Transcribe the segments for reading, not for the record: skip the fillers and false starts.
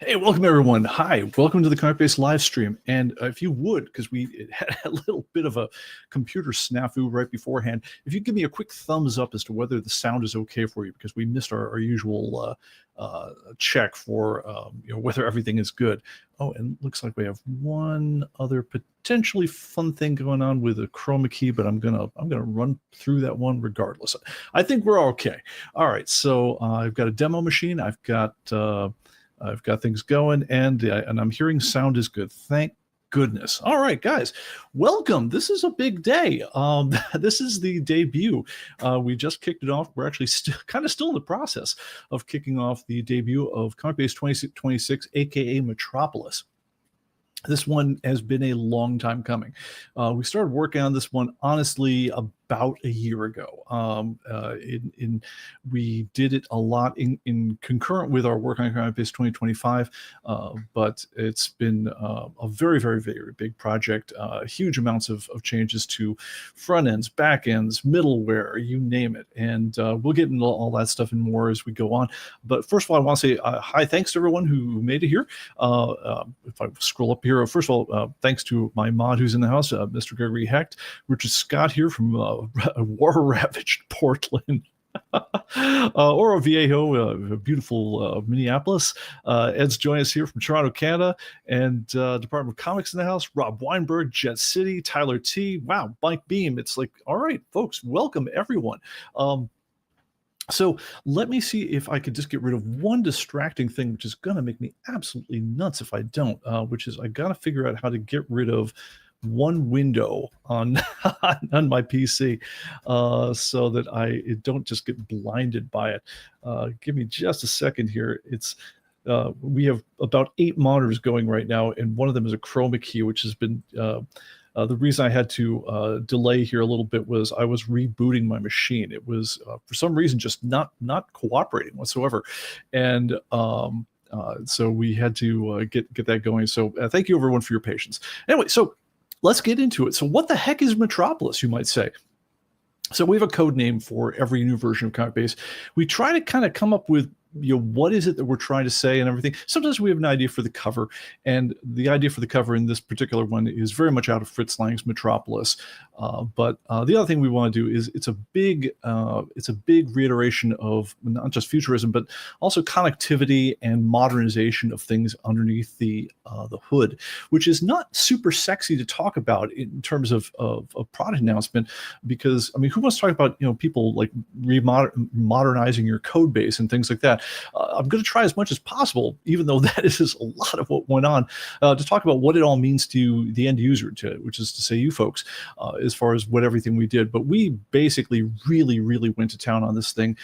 Hey, welcome everyone. Hi, welcome to the ComicBase live stream. And if you would, because we had a little bit of a computer snafu right beforehand, if you give me a quick thumbs up as to whether the sound is okay for you, because we missed our usual check for whether everything is good. Oh, and looks like we have one other potentially fun thing going on with a chroma key, but I'm gonna run through that one regardless. I think we're okay. All right, so I've got a demo machine. I've got things going, and I'm hearing sound is good. Thank goodness. All right, guys, welcome. This is a big day. This is the debut. We just kicked it off. We're actually still in the process of kicking off the debut of ComicBase 2026, a.k.a. Metropolis. This one has been a long time coming. We started working on this one, honestly, about a year ago. We did it a lot in concurrent with our work on ComicBase 2025, but it's been a very, very, very big project. Huge amounts of changes to front ends, back ends, middleware, you name it. And we'll get into all that stuff and more as we go on. But first of all, I want to say hi, thanks to everyone who made it here. If I scroll up here, first of all, thanks to my mod who's in the house, Mr. Gregory Hecht, Richard Scott here from war-ravaged Portland, Oro Viejo, beautiful Minneapolis. Ed's joining us here from Toronto, Canada, and Department of Comics in the house. Rob Weinberg, Jet City, Tyler T. Wow, Mike Beam. It's like, all right, folks, welcome everyone. So let me see if I could just get rid of one distracting thing, which is going to make me absolutely nuts if I don't, which is I got to figure out how to get rid of one window on on my PC so that I don't just get blinded by it. Give me just a second here. It's we have about 8 monitors going right now, and one of them is a chroma key, which has been the reason I had to delay here a little bit was I was rebooting my machine. It was for some reason just not cooperating whatsoever, and so we had to get that going. So thank you everyone for your patience. Anyway, so let's get into it. So what the heck is Metropolis, you might say? So we have a code name for every new version of ComicBase. We try to kind of come up with, what is it that we're trying to say and everything. Sometimes we have an idea for the cover, and the idea for the cover in this particular one is very much out of Fritz Lang's Metropolis. But the other thing we want to do is it's a big reiteration of not just futurism, but also connectivity and modernization of things underneath the hood, which is not super sexy to talk about in terms of product announcement, because I mean, who wants to talk about people like modernizing your code base and things like that? I'm going to try as much as possible, even though that is a lot of what went on, to talk about what it all means to the end user, which is to say you folks, as far as what everything we did. But we basically really, really went to town on this thing,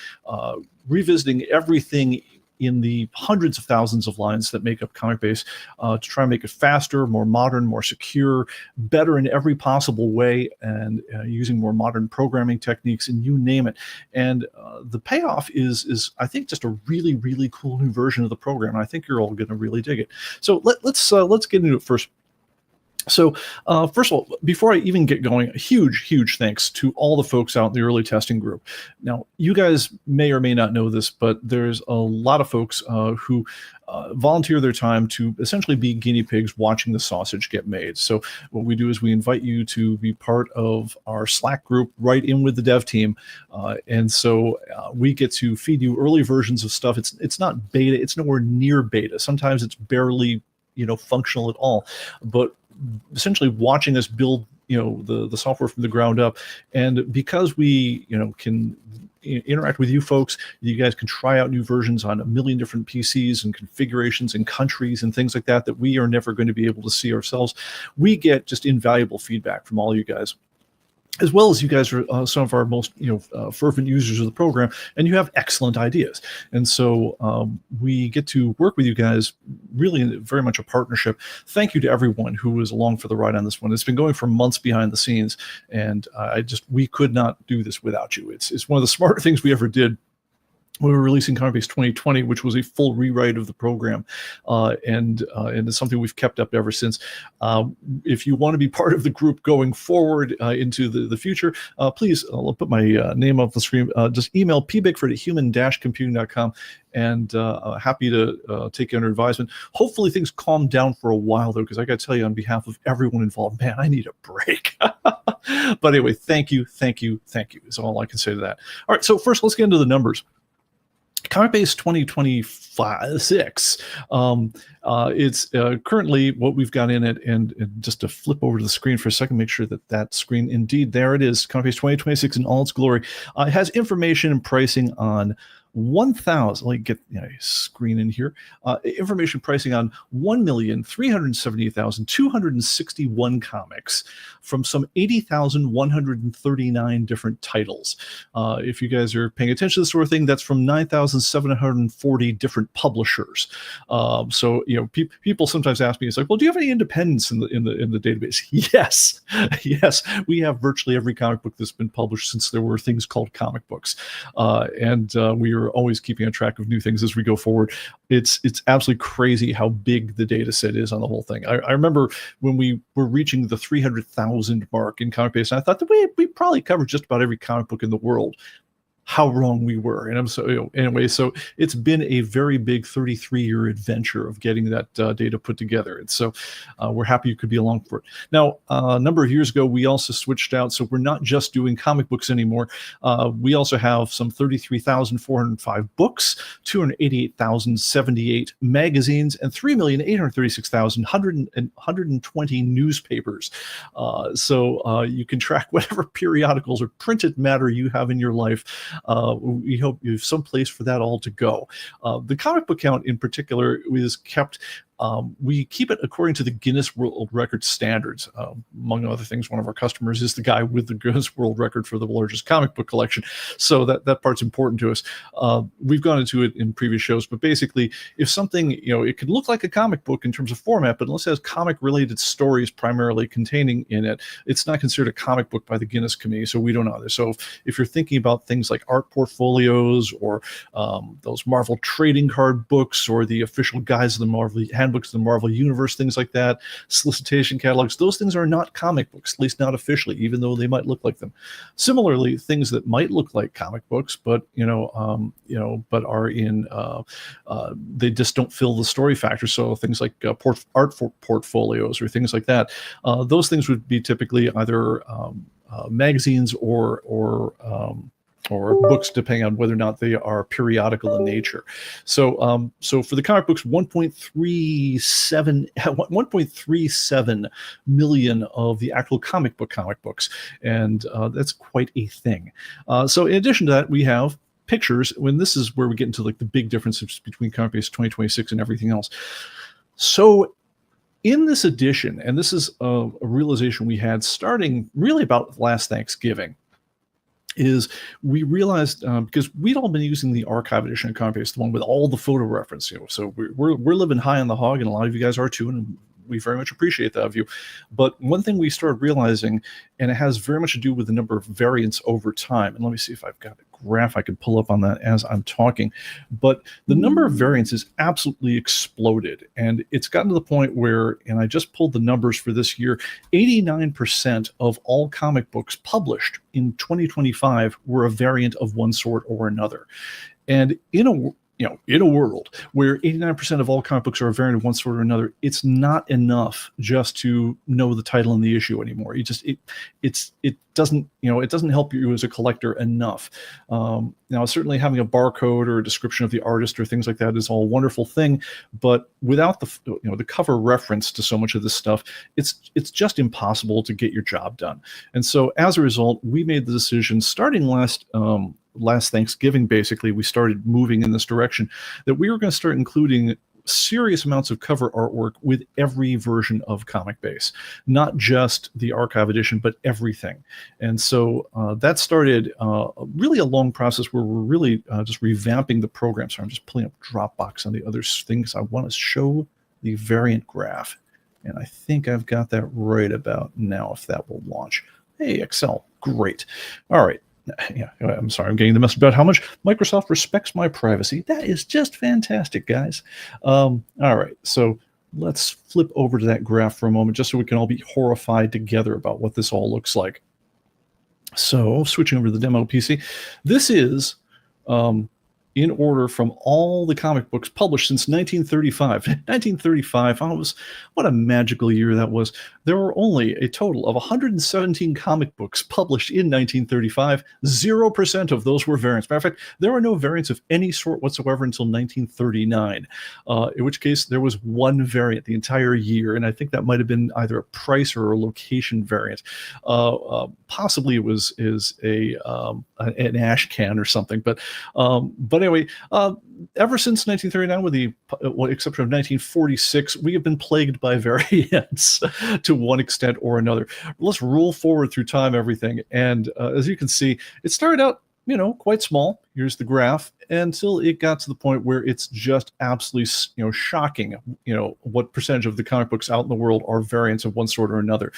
revisiting everything in the hundreds of thousands of lines that make up ComicBase, to try and make it faster, more modern, more secure, better in every possible way, and using more modern programming techniques, and you name it. And the payoff is I think just a really, really cool new version of the program. I think you're all going to really dig it. So let's get into it first. So first of all, before I even get going, a huge thanks to all the folks out in the early testing group. Now, you guys may or may not know this, but there's a lot of folks who volunteer their time to essentially be guinea pigs watching the sausage get made. So what we do is we invite you to be part of our Slack group right in with the dev team. And so we get to feed you early versions of stuff. It's not beta. It's nowhere near beta. Sometimes it's barely functional at all. But essentially watching us build the software from the ground up, and because we can interact with you folks, you guys can try out new versions on a million different PCs and configurations and countries and things like that we are never going to be able to see ourselves. We get just invaluable feedback from all you guys, as well as you guys are some of our most fervent users of the program, and you have excellent ideas. And so we get to work with you guys really very much a partnership. Thank you to everyone who was along for the ride on this one. It's been going for months behind the scenes, and we could not do this without you. It's one of the smarter things we ever did. we were releasing ComicBase 2020, which was a full rewrite of the program, and it's something we've kept up ever since. If you want to be part of the group going forward into the future, please, I'll put my name up the screen. Just email pbickford@human-computing.com, and happy to take under advisement. Hopefully things calm down for a while, though, because I got to tell you, on behalf of everyone involved, man, I need a break. But anyway, thank you is all I can say to that. All right, so first let's get into the numbers. ComicBase 2025-6. It's currently what we've got in it, and just to flip over to the screen for a second, make sure that screen, indeed, there it is, ComicBase 2026 in all its glory. It has information and pricing on 1,000, let me get a screen in here, information pricing on 1,378,261 comics from some 80,139 different titles. If you guys are paying attention to this sort of thing, that's from 9,740 different publishers. So people sometimes ask me, it's like, well, do you have any independence in the database? Yes, yes, we have virtually every comic book that's been published since there were things called comic books, and we are always keeping a track of new things as we go forward. It's absolutely crazy how big the data set is on the whole thing. I remember when we were reaching the 300,000 mark in ComicBase, and I thought that we probably covered just about every comic book in the world. How wrong we were. And I'm so anyway, so it's been a very big 33-year adventure of getting that data put together. And so we're happy you could be along for it. Now, a number of years ago, we also switched out. So we're not just doing comic books anymore. We also have some 33,405 books, 288,078 magazines, and 3,836,120 newspapers. So you can track whatever periodicals or printed matter you have in your life. We hope you have some place for that all to go. The comic book count in particular is kept, we keep it according to the Guinness World Record standards. Among other things, one of our customers is the guy with the Guinness World Record for the largest comic book collection. So that part's important to us. We've gone into it in previous shows, but basically, if something, it could look like a comic book in terms of format, but unless it has comic-related stories primarily containing in it, it's not considered a comic book by the Guinness Committee, so we don't know this. So if you're thinking about things like art portfolios or those Marvel trading card books or the official guides of the Marvel handbooks of the Marvel Universe, things like that, solicitation catalogs, those things are not comic books, at least not officially, even though they might look like them. Similarly, things that might look like comic books, but but are in, they just don't fill the story factor. So things like art portfolios or things like that, those things would be typically either magazines or books, depending on whether or not they are periodical in nature. So so for the comic books, 1.37 million of the actual comic books, and that's quite a thing. So in addition to that, we have pictures, when this is where we get into like the big differences between ComicBase 2026 and everything else. So in this edition, and this is a realization we had starting really about last Thanksgiving, is we realized, because we'd all been using the archive edition of ComicBase, the one with all the photo reference, so we're living high on the hog, and a lot of you guys are too, and we very much appreciate that of you. But one thing we started realizing, and it has very much to do with the number of variants over time, and let me see if I've got a graph I could pull up on that as I'm talking, but the number of variants has absolutely exploded, and it's gotten to the point where, and I just pulled the numbers for this year, 89% of all comic books published in 2025 were a variant of one sort or another. And in a world where 89% of all comic books are a variant of one sort or another, it's not enough just to know the title and the issue anymore. It doesn't help you as a collector enough. Now, certainly having a barcode or a description of the artist or things like that is all a wonderful thing, but without the cover reference to so much of this stuff, it's just impossible to get your job done. And so as a result, we made the decision starting last Thanksgiving, basically, we started moving in this direction, that we were going to start including serious amounts of cover artwork with every version of ComicBase, not just the archive edition, but everything. And so that started really a long process where we're really just revamping the program. So I'm just pulling up Dropbox on the other things. I want to show the variant graph, and I think I've got that right about now, if that will launch. Hey, Excel, great. All right. Yeah, I'm sorry, I'm getting the message about how much Microsoft respects my privacy. That is just fantastic, guys. All right, so let's flip over to that graph for a moment, just so we can all be horrified together about what this all looks like. So switching over to the demo PC, this is in order from all the comic books published since 1935. 1935, what a magical year that was. There were only a total of 117 comic books published in 1935. 0% of those were variants. Matter of fact, there were no variants of any sort whatsoever until 1939, in which case there was one variant the entire year, and I think that might have been either a price or a location variant. Possibly it was an ash can or something, but anyway, ever since 1939, with the exception of 1946, we have been plagued by variants to one extent or another. Let's roll forward through time, everything, and as you can see, it started out, quite small. Here's the graph, until it got to the point where it's just absolutely, shocking, what percentage of the comic books out in the world are variants of one sort or another.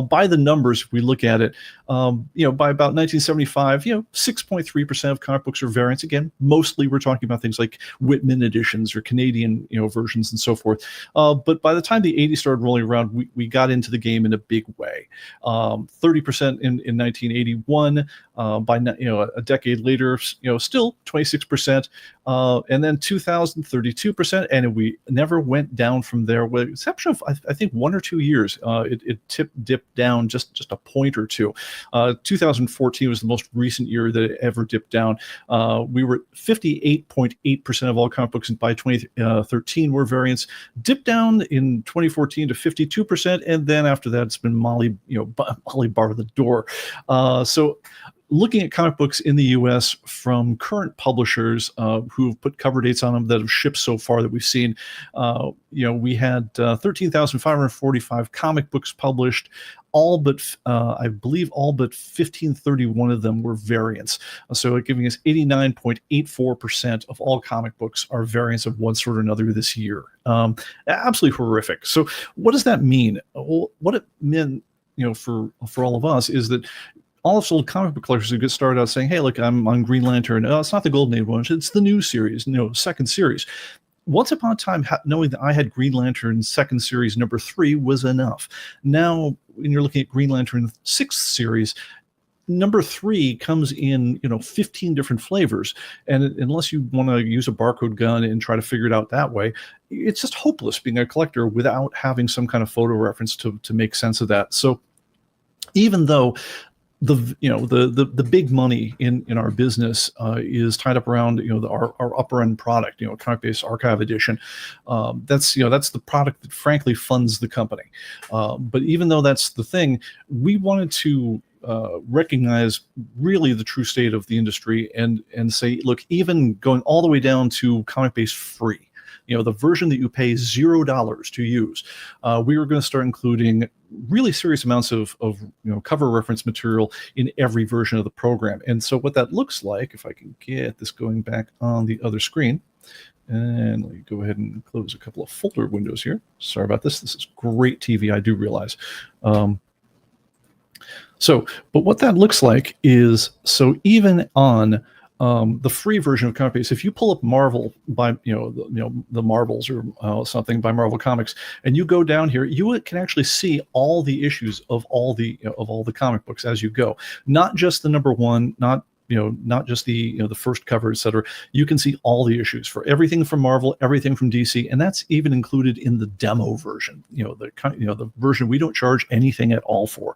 By the numbers, if we look at it, by about 1975, 6.3% of comic books are variants. Again, mostly we're talking about things like Whitman editions or Canadian, versions and so forth. But by the time the 80s started rolling around, we got into the game in a big way. 30% in 1981. By a decade later, still 26%, and then 2000, 32%, and we never went down from there, with the exception of I think 1 or 2 years. It dipped down just a point or two. 2014 was the most recent year that it ever dipped down. We were 58.8% of all comic books by 2013 were variants. Dipped down in 2014 to 52%, and then after that, it's been Molly bar the door. So looking at comic books in the U.S. from current publishers who have put cover dates on them that have shipped so far that we've seen, we had 13,545 comic books published. I believe all but 1,531 of them were variants. So giving us 89.84% of all comic books are variants of one sort or another this year. Absolutely horrific. So what does that mean? Well, what it meant, for all of us is that all of old comic book collectors who get started out saying, hey, look, I'm on Green Lantern. It's not the Golden Age one. It's the new series, second series. Once upon a time, knowing that I had Green Lantern second series number 3 was enough. Now, when you're looking at Green Lantern 6th series, number 3 comes in, 15 different flavors. And unless you want to use a barcode gun and try to figure it out that way, it's just hopeless being a collector without having some kind of photo reference to make sense of that. So even though the big money in our business is tied up around our upper end product, ComicBase Archive Edition. That's the product that frankly funds the company. But even though that's the thing, we wanted to recognize really the true state of the industry and say, look, even going all the way down to ComicBase free, the version that you pay $0 to use, we were going to start including really serious amounts of cover reference material in every version of the program. And so what that looks like, if I can get this going back on the other screen, and let me go ahead and close a couple of folder windows here. Sorry about this. This is great TV, I do realize. But what that looks like is, so even on the free version of ComicBase, if you pull up Marvel by the Marvels or something by Marvel Comics, and you go down here, you can actually see all the issues of all the comic books as you go. Not just the number 1, not just the first cover, etc. You can see all the issues for everything from Marvel, everything from DC, and that's even included in the demo version. The version we don't charge anything at all for.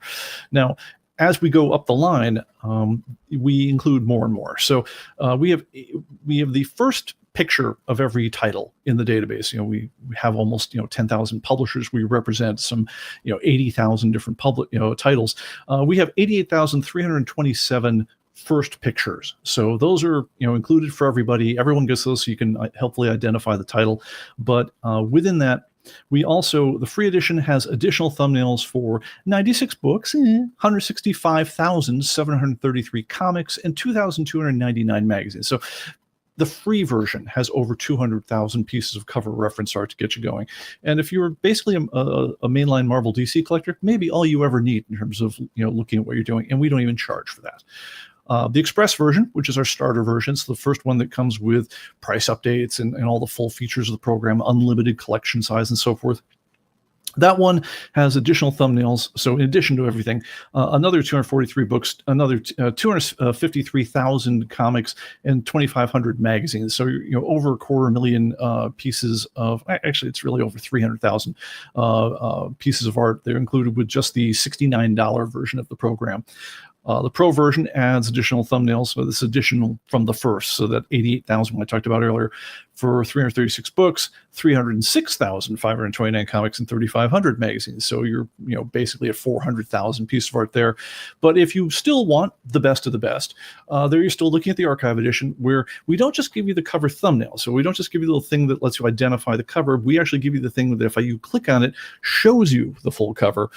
Now, as we go up the line, we include more and more. So we have the first picture of every title in the database. We have almost 10,000 publishers. We represent some 80,000 different titles. We have 88,327 first pictures. So those are included for everybody. Everyone gets those, so you can helpfully identify the title. But within that, we also, the free edition has additional thumbnails for 96 books, 165,733 comics, and 2,299 magazines. So the free version has over 200,000 pieces of cover reference art to get you going. And if you're basically a mainline Marvel DC collector, maybe all you ever need in terms of looking at what you're doing, and we don't even charge for that. The Express version, which is our starter version, so the first one that comes with price updates and all the full features of the program, unlimited collection size and so forth. That one has additional thumbnails. So in addition to everything, another 243 books, another 253,000 comics, and 2,500 magazines. So over 250,000 pieces of. Actually, it's really over 300,000 pieces of art. They're included with just the $69 version of the program. The Pro version adds additional thumbnails, so this is additional from the first, so that 88,000 I talked about earlier, for 336 books, 306,529 comics, and 3,500 magazines. So you're basically at 400,000 pieces of art there. But if you still want the best of the best, there you're still looking at the archive edition, where we don't just give you the cover thumbnail. So we don't just give you the little thing that lets you identify the cover. We actually give you the thing that if you click on it, shows you the full cover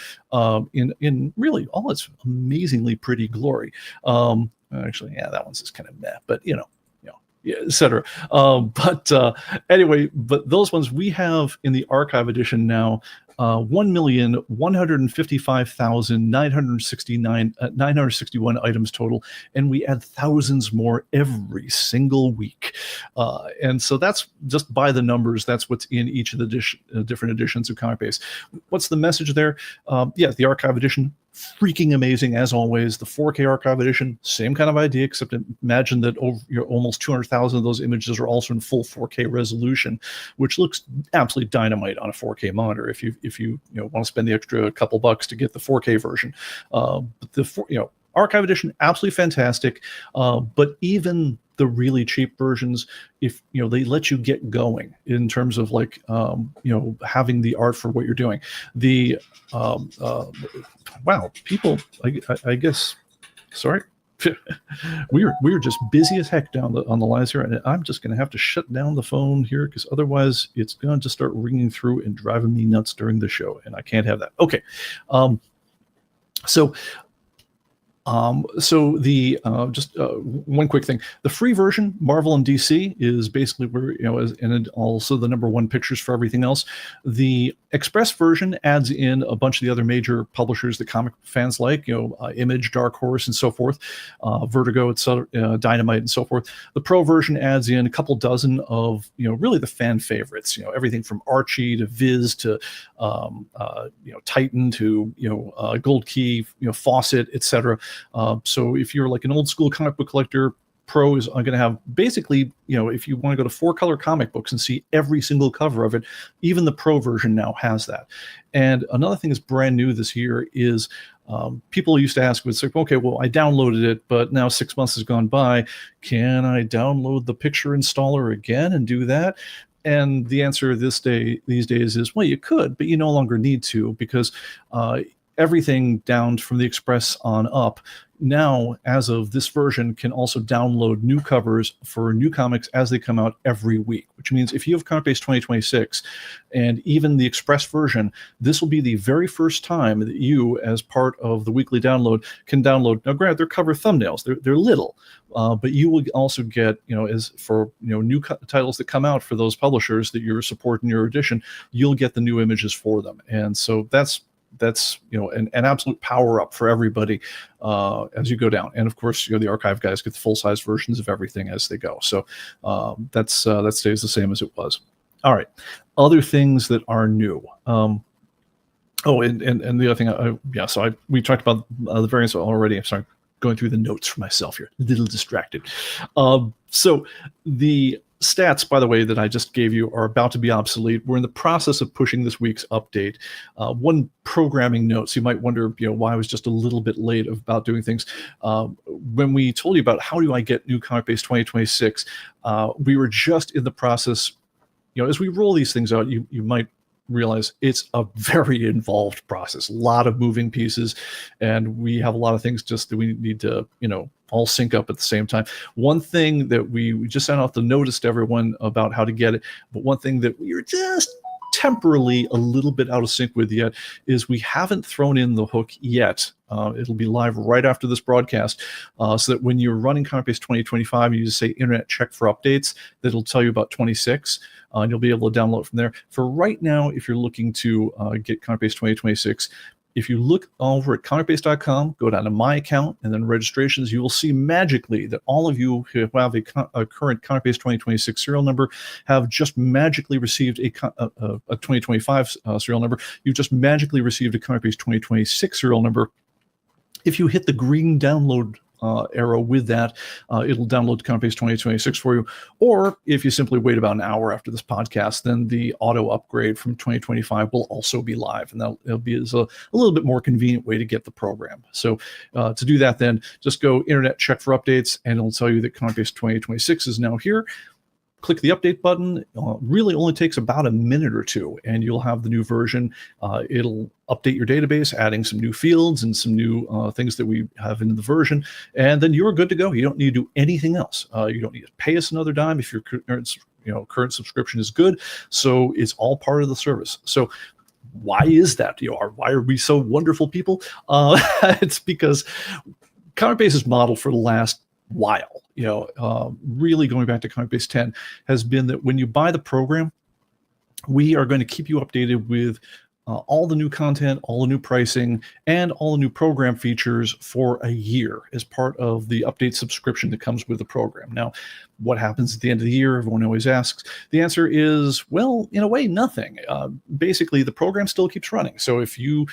in really all its amazingly pretty glory. Actually, yeah, that one's just kind of meh, but yeah, etc. Anyway, but those ones we have in the archive edition now, 1,155,961 items total, and we add thousands more every single week. And so that's just by the numbers. That's what's in each of the different editions of ComicBase. What's the message there? Yeah, the archive edition, freaking amazing as always. The 4K archive edition, same kind of idea, except imagine that almost 200,000 of those images are also in full 4K resolution, which looks absolutely dynamite on a 4K monitor if you want to spend the extra couple bucks to get the 4K version. But the archive edition, absolutely fantastic. But even the really cheap versions, if they let you get going in terms of having the art for what you're doing. The wow, people, I guess, sorry. we're just busy as heck on the lines here, and I'm just going to have to shut down the phone here because otherwise it's going to just start ringing through and driving me nuts during the show, and I can't have that. Okay, so the just one quick thing: the free version, Marvel and DC, is basically where and also the #1 pictures for everything else. The Express version adds in a bunch of the other major publishers that comic fans like, Image, Dark Horse, and so forth, Vertigo, etc., Dynamite, and so forth. The Pro version adds in a couple dozen of really the fan favorites. Everything from Archie to Viz to Titan to Gold Key, Fawcett, etc. So if you're like an old school comic book collector, Pro is going to have basically, if you want to go to 4-color comic books and see every single cover of it, even the Pro version now has that. And another thing that's brand new this year is people used to ask, okay, well, I downloaded it, but now 6 months has gone by. Can I download the picture installer again and do that? And the answer these days is, well, you could, but you no longer need to, because everything down from the Express on up now, as of this version, can also download new covers for new comics as they come out every week, which means if you have ComicBase 2026 and even the Express version, this will be the very first time that you, as part of the weekly download, can download. Now, granted, they're cover thumbnails. They're little, but you will also get, as for new titles that come out for those publishers that you're supporting your edition, you'll get the new images for them. And so that's an absolute power up for everybody as you go down. And of course, the archive guys get the full size versions of everything as they go. So that stays the same as it was. All right, other things that are new. And the other thing, we talked about the variants already. I'm sorry, going through the notes for myself here, a little distracted. So the stats, by the way, that I just gave you are about to be obsolete. We're in the process of pushing this week's update. One programming note, so you might wonder, why I was just a little bit late about doing things. When we told you about how do I get new ComicBase 2026, we were just in the process. As we roll these things out, you might realize it's a very involved process, a lot of moving pieces, and we have a lot of things just that we need to, all sync up at the same time. One thing that we just sent out the notice to everyone about how to get it, but one thing that we are just temporarily a little bit out of sync with yet is we haven't thrown in the hook yet. It'll be live right after this broadcast, so that when you're running ComicBase 2025, you just say internet check for updates, that'll tell you about 26, and you'll be able to download from there. For right now, if you're looking to get ComicBase 2026, if you look over at comicbase.com, go down to my account and then registrations, you will see magically that all of you who have a current ComicBase 2026 serial number have just magically received a 2025 serial number. You've just magically received a ComicBase 2026 serial number. If you hit the green download arrow with that, it'll download ComicBase 2026 for you. Or if you simply wait about an hour after this podcast, then the auto upgrade from 2025 will also be live, and that'll be a little bit more convenient way to get the program. So to do that, then just go internet, check for updates, and it'll tell you that ComicBase 2026 is now here. Click the update button. Really only takes about a minute or two, and you'll have the new version. It'll update your database, adding some new fields and some new things that we have in the version, and then you're good to go. You don't need to do anything else. You don't need to pay us another dime if your current subscription is good. So it's all part of the service. So why is that? Why are we so wonderful people? It's because ComicBase's model for the last while, really going back to ComicBase 10, has been that when you buy the program, we are going to keep you updated with all the new content, all the new pricing, and all the new program features for a year as part of the update subscription that comes with the program. Now, what happens at the end of the year? Everyone always asks. The answer is, well, in a way, nothing. Basically, the program still keeps running. So if you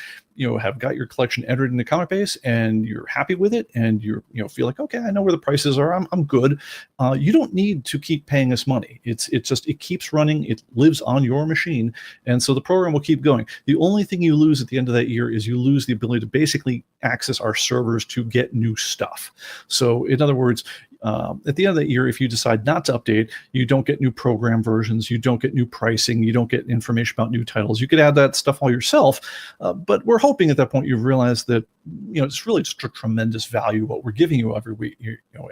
have got your collection entered into ComicBase and you're happy with it, and you feel like, okay, I know where the prices are, I'm good. You don't need to keep paying us money. It keeps running. It lives on your machine, and so the program will keep going. The only thing you lose at the end of that year is you lose the ability to basically access our servers to get new stuff. So in other words, at the end of the year, if you decide not to update, you don't get new program versions, you don't get new pricing, you don't get information about new titles. You could add that stuff all yourself, but we're hoping at that point you realize that it's really just a tremendous value what we're giving you every week,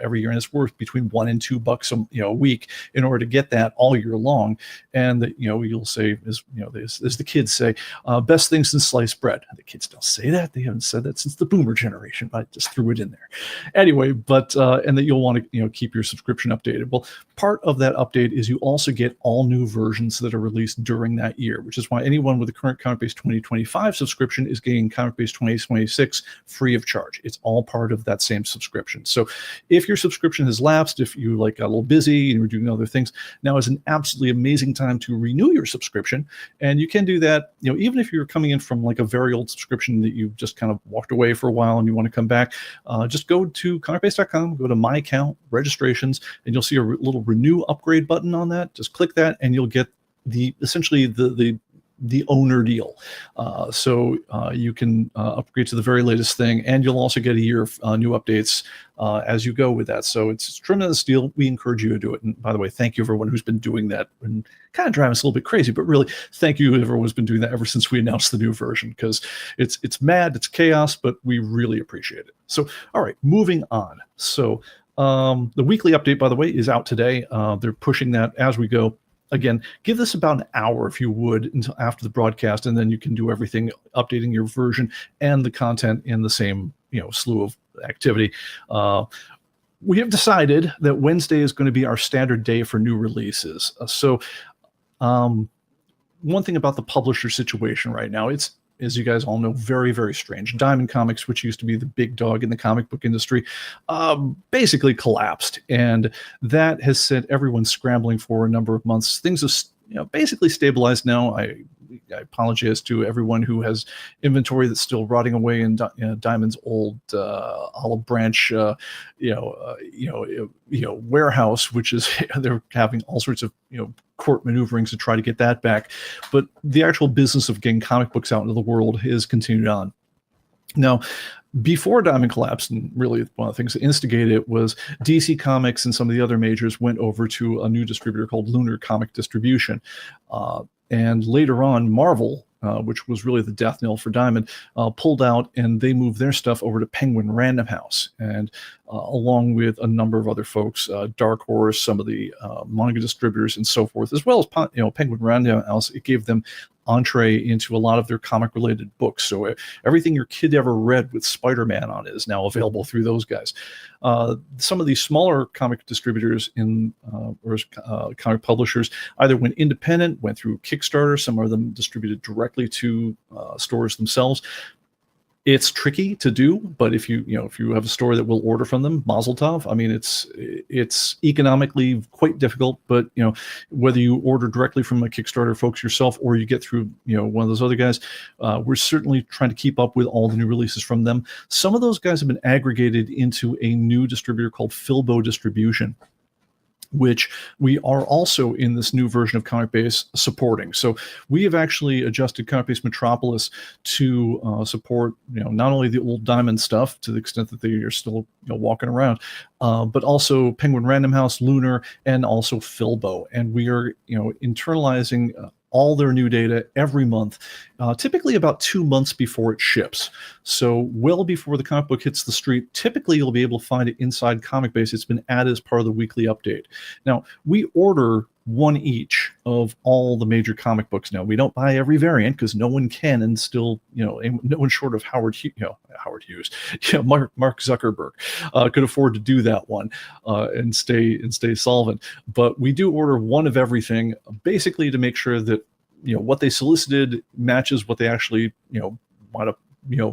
every year, and it's worth between $1 and $2 a week in order to get that all year long. And that you'll say, as the kids say, best thing since sliced bread. The kids don't say that; they haven't said that since the Boomer generation. I just threw it in there anyway. But and that you'll want to keep your subscription updated. Well, part of that update is you also get all new versions that are released during that year, which is why anyone with a current ComicBase 2025 subscription is getting ComicBase 2026 free of charge. It's all part of that same subscription. So if your subscription has lapsed, if you got a little busy and you're doing other things, now is an absolutely amazing time to renew your subscription. And you can do that, even if you're coming in from a very old subscription that you just kind of walked away for a while and you want to come back, just go to comicbase.com, go to my account, registrations, and you'll see a little renew upgrade button on that. Just click that and you'll get essentially the owner deal. So you can upgrade to the very latest thing, and you'll also get a year of new updates as you go with that. So it's a tremendous deal. We encourage you to do it. And by the way, thank you everyone who's been doing that and kind of driving us a little bit crazy, but really thank you everyone who's been doing that ever since we announced the new version, because it's mad, it's chaos, but we really appreciate it. So, all right, moving on. So the weekly update, by the way, is out today. They're pushing that as we go. Again, give this about an hour if you would until after the broadcast, and then you can do everything, updating your version and the content in the same slew of activity. We have decided that Wednesday is going to be our standard day for new releases. One thing about the publisher situation right now, it's, as you guys all know, very, very strange. Diamond Comics, which used to be the big dog in the comic book industry, basically collapsed. And that has sent everyone scrambling for a number of months. Things have basically stabilized now. I apologize to everyone who has inventory that's still rotting away in Diamond's old olive branch, warehouse, which is they're having all sorts of court maneuverings to try to get that back. But the actual business of getting comic books out into the world has continued on. Now, before Diamond collapsed, and really one of the things that instigated it was DC Comics and some of the other majors went over to a new distributor called Lunar Comic Distribution. And later on, Marvel, which was really the death knell for Diamond, pulled out, and they moved their stuff over to Penguin Random House. And along with a number of other folks, Dark Horse, some of the manga distributors and so forth, as well as Penguin Random House, it gave them entree into a lot of their comic-related books. So everything your kid ever read with Spider-Man on is now available through those guys. Some of these smaller comic distributors or comic publishers either went independent, went through Kickstarter. Some of them distributed directly to stores themselves. It's tricky to do, but if you have a store that will order from them, Mazel Tov. I mean, it's economically quite difficult, but whether you order directly from a Kickstarter folks yourself or you get through one of those other guys, we're certainly trying to keep up with all the new releases from them. Some of those guys have been aggregated into a new distributor called Filbo Distribution, which we are also in this new version of ComicBase supporting. So we have actually adjusted ComicBase Metropolis to support, not only the old Diamond stuff to the extent that they are still walking around, but also Penguin Random House, Lunar, and also Filbo. And we are, internalizing all their new data every month, typically about 2 months before it ships. So well before the comic book hits the street, typically you'll be able to find it inside ComicBase. It's been added as part of the weekly update. Now, we order one each of all the major comic books now. We don't buy every variant because no one can, and still, no one short of Howard Hughes, Mark Zuckerberg could afford to do that one and stay solvent. But we do order one of everything, basically to make sure that what they solicited matches what they actually want to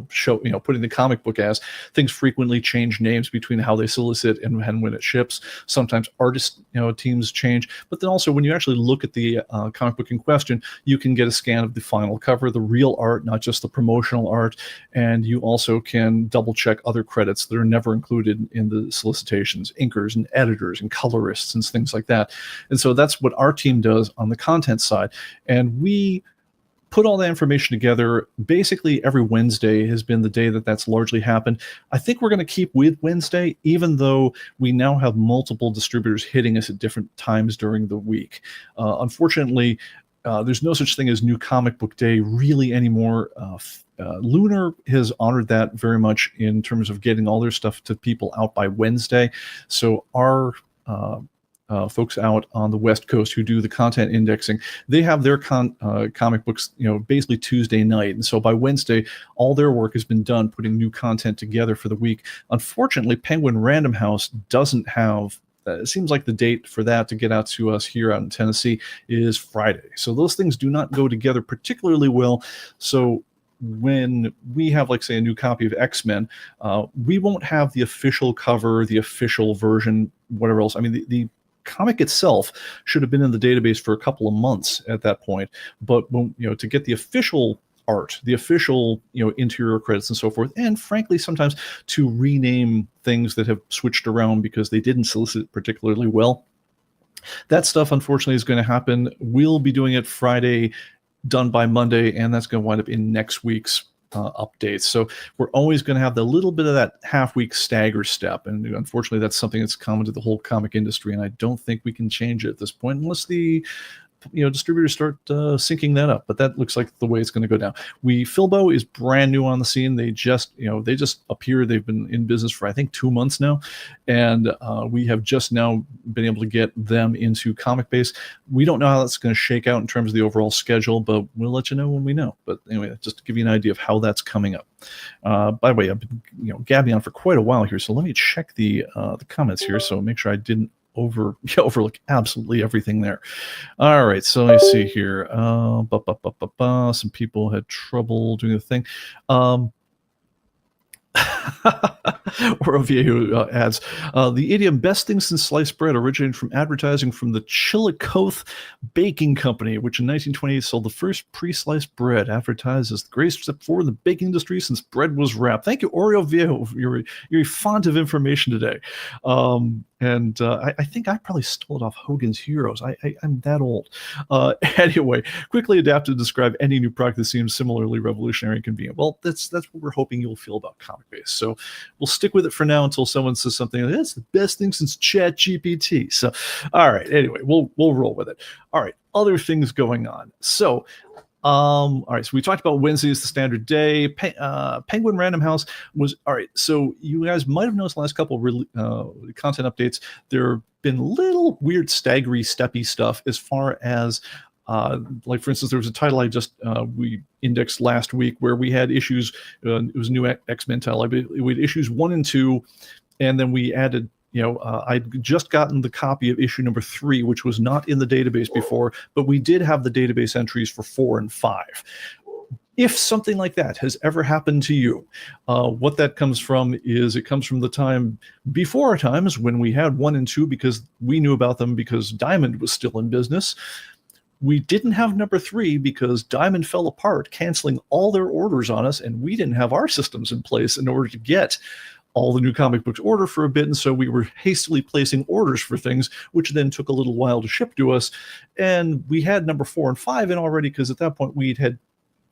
show, put in the comic book as. Things frequently change names between how they solicit and when it ships. Sometimes artist teams change, but then also when you actually look at the comic book in question, you can get a scan of the final cover, the real art, not just the promotional art, and you also can double check other credits that are never included in the solicitations, inkers and editors and colorists and things like that. And so that's what our team does on the content side, and we put all that information together. Basically, every Wednesday has been the day that's largely happened. I think we're going to keep with Wednesday, even though we now have multiple distributors hitting us at different times during the week. Unfortunately, there's no such thing as New Comic Book Day really anymore. Lunar has honored that very much in terms of getting all their stuff to people out by Wednesday. So our folks out on the West Coast who do the content indexing, they have their comic books, basically Tuesday night. And so by Wednesday, all their work has been done putting new content together for the week. Unfortunately, Penguin Random House doesn't have, it seems like the date for that to get out to us here out in Tennessee is Friday. So those things do not go together particularly well. So when we have, like, say, a new copy of X-Men, we won't have the official cover, the official version, whatever else. I mean, the comic itself should have been in the database for a couple of months at that point, but when, to get the official art, the official interior credits and so forth, and frankly sometimes to rename things that have switched around because they didn't solicit particularly well, that stuff unfortunately is going to happen. We'll be doing it Friday, done by Monday, and that's going to wind up in next week's updates. So we're always going to have the little bit of that half-week stagger step, and unfortunately that's something that's common to the whole comic industry, and I don't think we can change it at this point unless the distributors start syncing that up. But that looks like the way it's going to go down. Filbo is brand new on the scene. They just appeared. They've been in business for I think 2 months now, and we have just now been able to get them into ComicBase. We don't know how that's going to shake out in terms of the overall schedule, but we'll let you know when we know. But anyway, just to give you an idea of how that's coming up. By the way, I've been gabbing on for quite a while here, so let me check the comments here, so make sure I didn't overlook absolutely everything there. All right, so let me see here. Some people had trouble doing the thing. Or who adds, the idiom "best thing since sliced bread" originated from advertising from the Chillicothe Baking Company, which in 1928 sold the first pre-sliced bread, advertised as the greatest step forward in the baking industry since bread was wrapped. Thank you, Oreo Viejo. You're fond of information today. And I think I probably stole it off Hogan's Heroes. I'm that old. Anyway, quickly adapted to describe any new product that seems similarly revolutionary and convenient. Well, that's what we're hoping you'll feel about ComicBase. So we'll stick with it for now until someone says something like, that's the best thing since ChatGPT. So, all right. Anyway, we'll roll with it. All right. Other things going on. So, all right, so we talked about Wednesday is the standard day. Penguin Random House was all right. So you guys might have noticed the last couple of content updates. There have been little weird staggery steppy stuff as far as like, for instance, there was a title I just we indexed last week where we had issues. It was a new X-Men title. We had issues 1 and 2, and then we added. I'd just gotten the copy of issue number 3, which was not in the database before, but we did have the database entries for 4 and 5. If something like that has ever happened to you, what that comes from is it comes from the time before our times when we had 1 and 2 because we knew about them because Diamond was still in business. We didn't have number 3 because Diamond fell apart, canceling all their orders on us, and we didn't have our systems in place in order to get all the new comic books ordered for a bit, and so we were hastily placing orders for things, which then took a little while to ship to us. And we had number 4 and 5 in already because at that point we had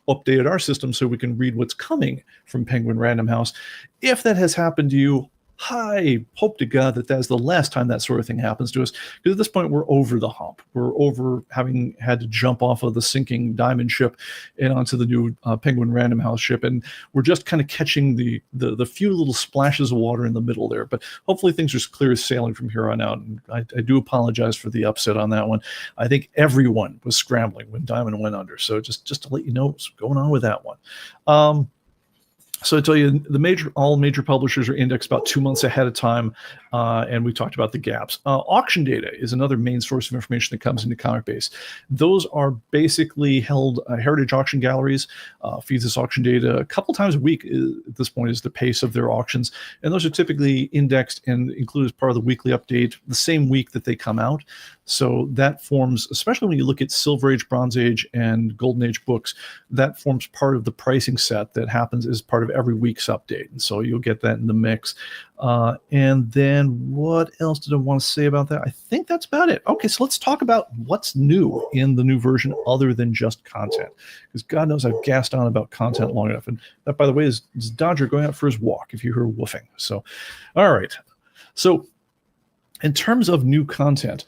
updated our system so we can read what's coming from Penguin Random House. If that has happened to you, I hope to God that that's the last time that sort of thing happens to us, because at this point we're over the hump. We're over having had to jump off of the sinking Diamond ship and onto the new Penguin Random House ship, and we're just kind of catching the few little splashes of water in the middle there. But hopefully things are as clear as sailing from here on out, and I do apologize for the upset on that one. I think everyone was scrambling when Diamond went under, so just to let you know what's going on with that one. So I tell you, all major publishers are indexed about 2 months ahead of time, and we talked about the gaps. Auction data is another main source of information that comes into ComicBase. Those are basically held heritage auction galleries, feeds us auction data a couple times a week at this point is the pace of their auctions, and those are typically indexed and included as part of the weekly update the same week that they come out. So that forms, especially when you look at Silver Age, Bronze Age, and Golden Age books, that forms part of the pricing set that happens as part of every week's update. And so you'll get that in the mix. And then what else did I want to say about that? I think that's about it. Okay, so let's talk about what's new in the new version other than just content. Because God knows I've gassed on about content long enough. And that, by the way, is Dodger going out for his walk, if you hear woofing. So, all right. So in terms of new content,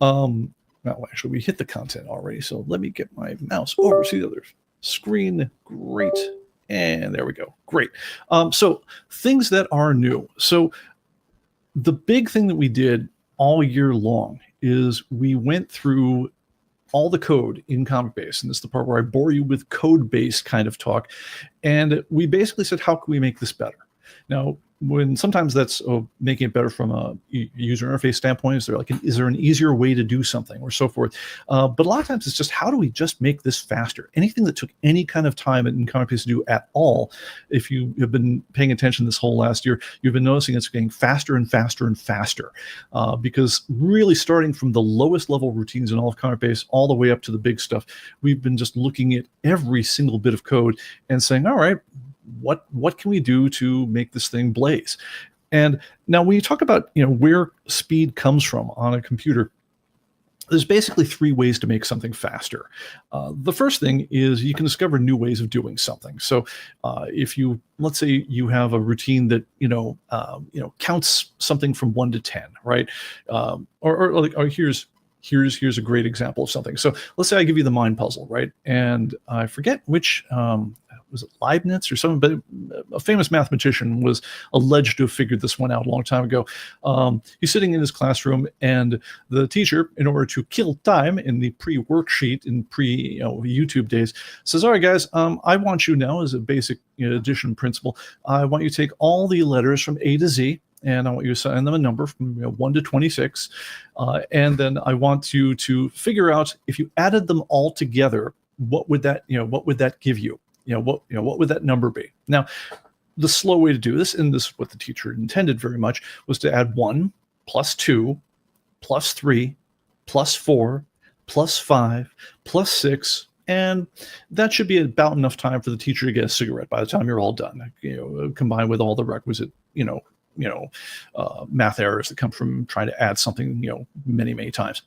well, actually, we hit the content already, so let me get my mouse over to the other screen. Great. And there we go. Great. So things that are new. So the big thing that we did all year long is we went through all the code in ComicBase, and this is the part where I bore you with code-based kind of talk, and we basically said, how can we make this better? Now, when sometimes that's making it better from a user interface standpoint, is there an easier way to do something or so forth? But a lot of times it's just, how do we just make this faster? Anything that took any kind of time in ComicBase to do at all, if you have been paying attention this whole last year, you've been noticing it's getting faster and faster and faster. Because really starting from the lowest level routines in all of ComicBase all the way up to the big stuff, we've been just looking at every single bit of code and saying, all right, what can we do to make this thing blaze? And now when you talk about where speed comes from on a computer, there's basically 3 ways to make something faster. The first thing is you can discover new ways of doing something. So if let's say you have a routine that counts something from 1 to 10, right? Or here's a great example of something. So let's say I give you the mind puzzle, right? And I forget which was it Leibniz or something, but a famous mathematician was alleged to have figured this one out a long time ago. He's sitting in his classroom, and the teacher, in order to kill time in the pre-worksheet in pre-YouTube days, says, all right, guys, I want you now, as a basic addition principle, I want you to take all the letters from A to Z, and I want you to assign them a number from 1 to 26. And then I want you to figure out, if you added them all together, what would that give you? What would that number be? Now, the slow way to do this, and this is what the teacher intended very much, was to add 1 plus 2 plus 3 plus 4 plus 5 plus 6, and that should be about enough time for the teacher to get a cigarette by the time you're all done, combined with all the requisite, math errors that come from trying to add something, many, many times.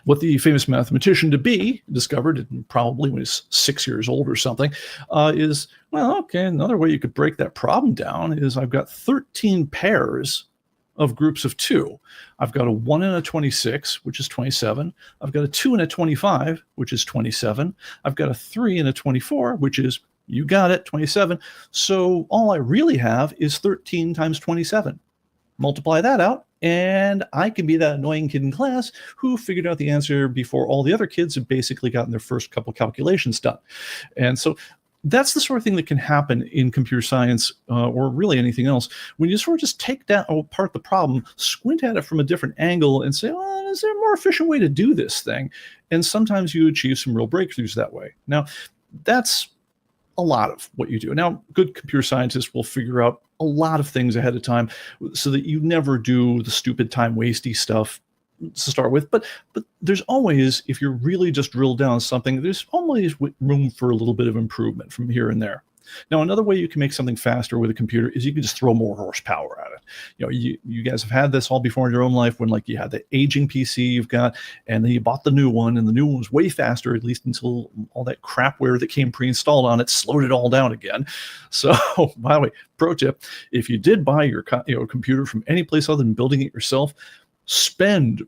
What the famous mathematician to be discovered, probably when he's 6 years old or something, is, well, okay, another way you could break that problem down is I've got 13 pairs of groups of 2. I've got a 1 and a 26, which is 27. I've got a 2 and a 25, which is 27. I've got a 3 and a 24, which is, you got it, 27. So all I really have is 13 times 27. Multiply that out, and I can be that annoying kid in class who figured out the answer before all the other kids had basically gotten their first couple calculations done. And so that's the sort of thing that can happen in computer science, or really anything else, when you sort of just take that apart the problem, squint at it from a different angle, and say, well, is there a more efficient way to do this thing? And sometimes you achieve some real breakthroughs that way. Now, That's a lot of what you do. Now, good computer scientists will figure out a lot of things ahead of time so that you never do the stupid time wasty stuff to start with. But there's always, if you're really just drilled down on something, there's always room for a little bit of improvement from here and there. Now, another way you can make something faster with a computer is you can just throw more horsepower at it. You guys have had this all before in your own life when like you had the aging PC you've got, and then you bought the new one, and the new one was way faster, at least until all that crapware that came pre-installed on it slowed it all down again. So, by the way, pro tip: if you did buy your computer from any place other than building it yourself, spend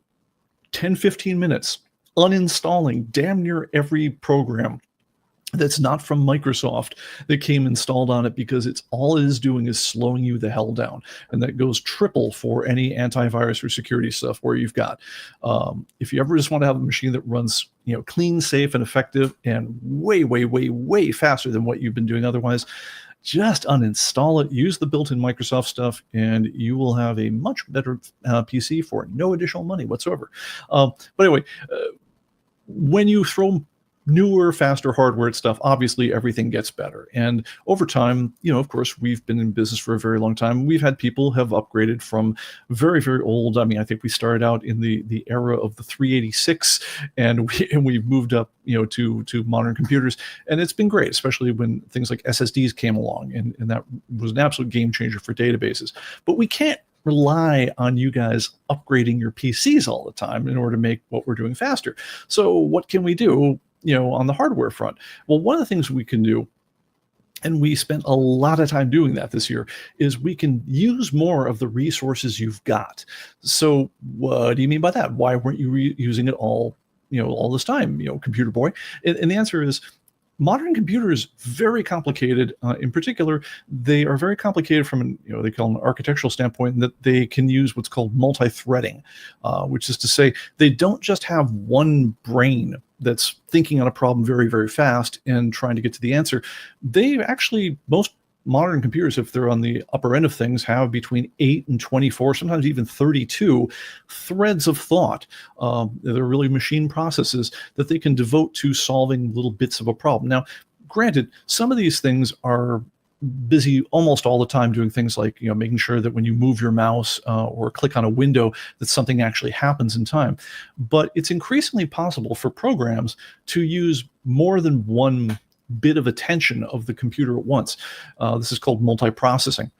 10-15 minutes uninstalling damn near every program that's not from Microsoft that came installed on it, because it's all it is doing is slowing you the hell down. And that goes triple for any antivirus or security stuff where you've got. If you ever just want to have a machine that runs clean, safe, and effective, and way, way, way, way faster than what you've been doing otherwise, just uninstall it, use the built-in Microsoft stuff, and you will have a much better PC for no additional money whatsoever. But anyway, when you throw newer, faster hardware and stuff, obviously everything gets better. And over time, of course, we've been in business for a very long time. We've had people have upgraded from very, very old. I mean, I think we started out in the era of the 386, and we've moved up, to modern computers. And it's been great, especially when things like SSDs came along, and that was an absolute game changer for databases. But we can't rely on you guys upgrading your PCs all the time in order to make what we're doing faster. So what can we do on the hardware front? Well, one of the things we can do, and we spent a lot of time doing that this year, is we can use more of the resources you've got. So what do you mean by that? Why weren't you using it all this time, computer boy? And the answer is, modern computers, very complicated. In particular, they are very complicated from they call an architectural standpoint, in that they can use what's called multi-threading, which is to say they don't just have one brain that's thinking on a problem very, very fast and trying to get to the answer. They actually, most modern computers, if they're on the upper end of things, have between 8 and 24, sometimes even 32 threads of thought. They're really machine processes that they can devote to solving little bits of a problem. Now, granted, some of these things are busy almost all the time doing things like making sure that when you move your mouse or click on a window, that something actually happens in time. But it's increasingly possible for programs to use more than one bit of attention of the computer at once. This is called multiprocessing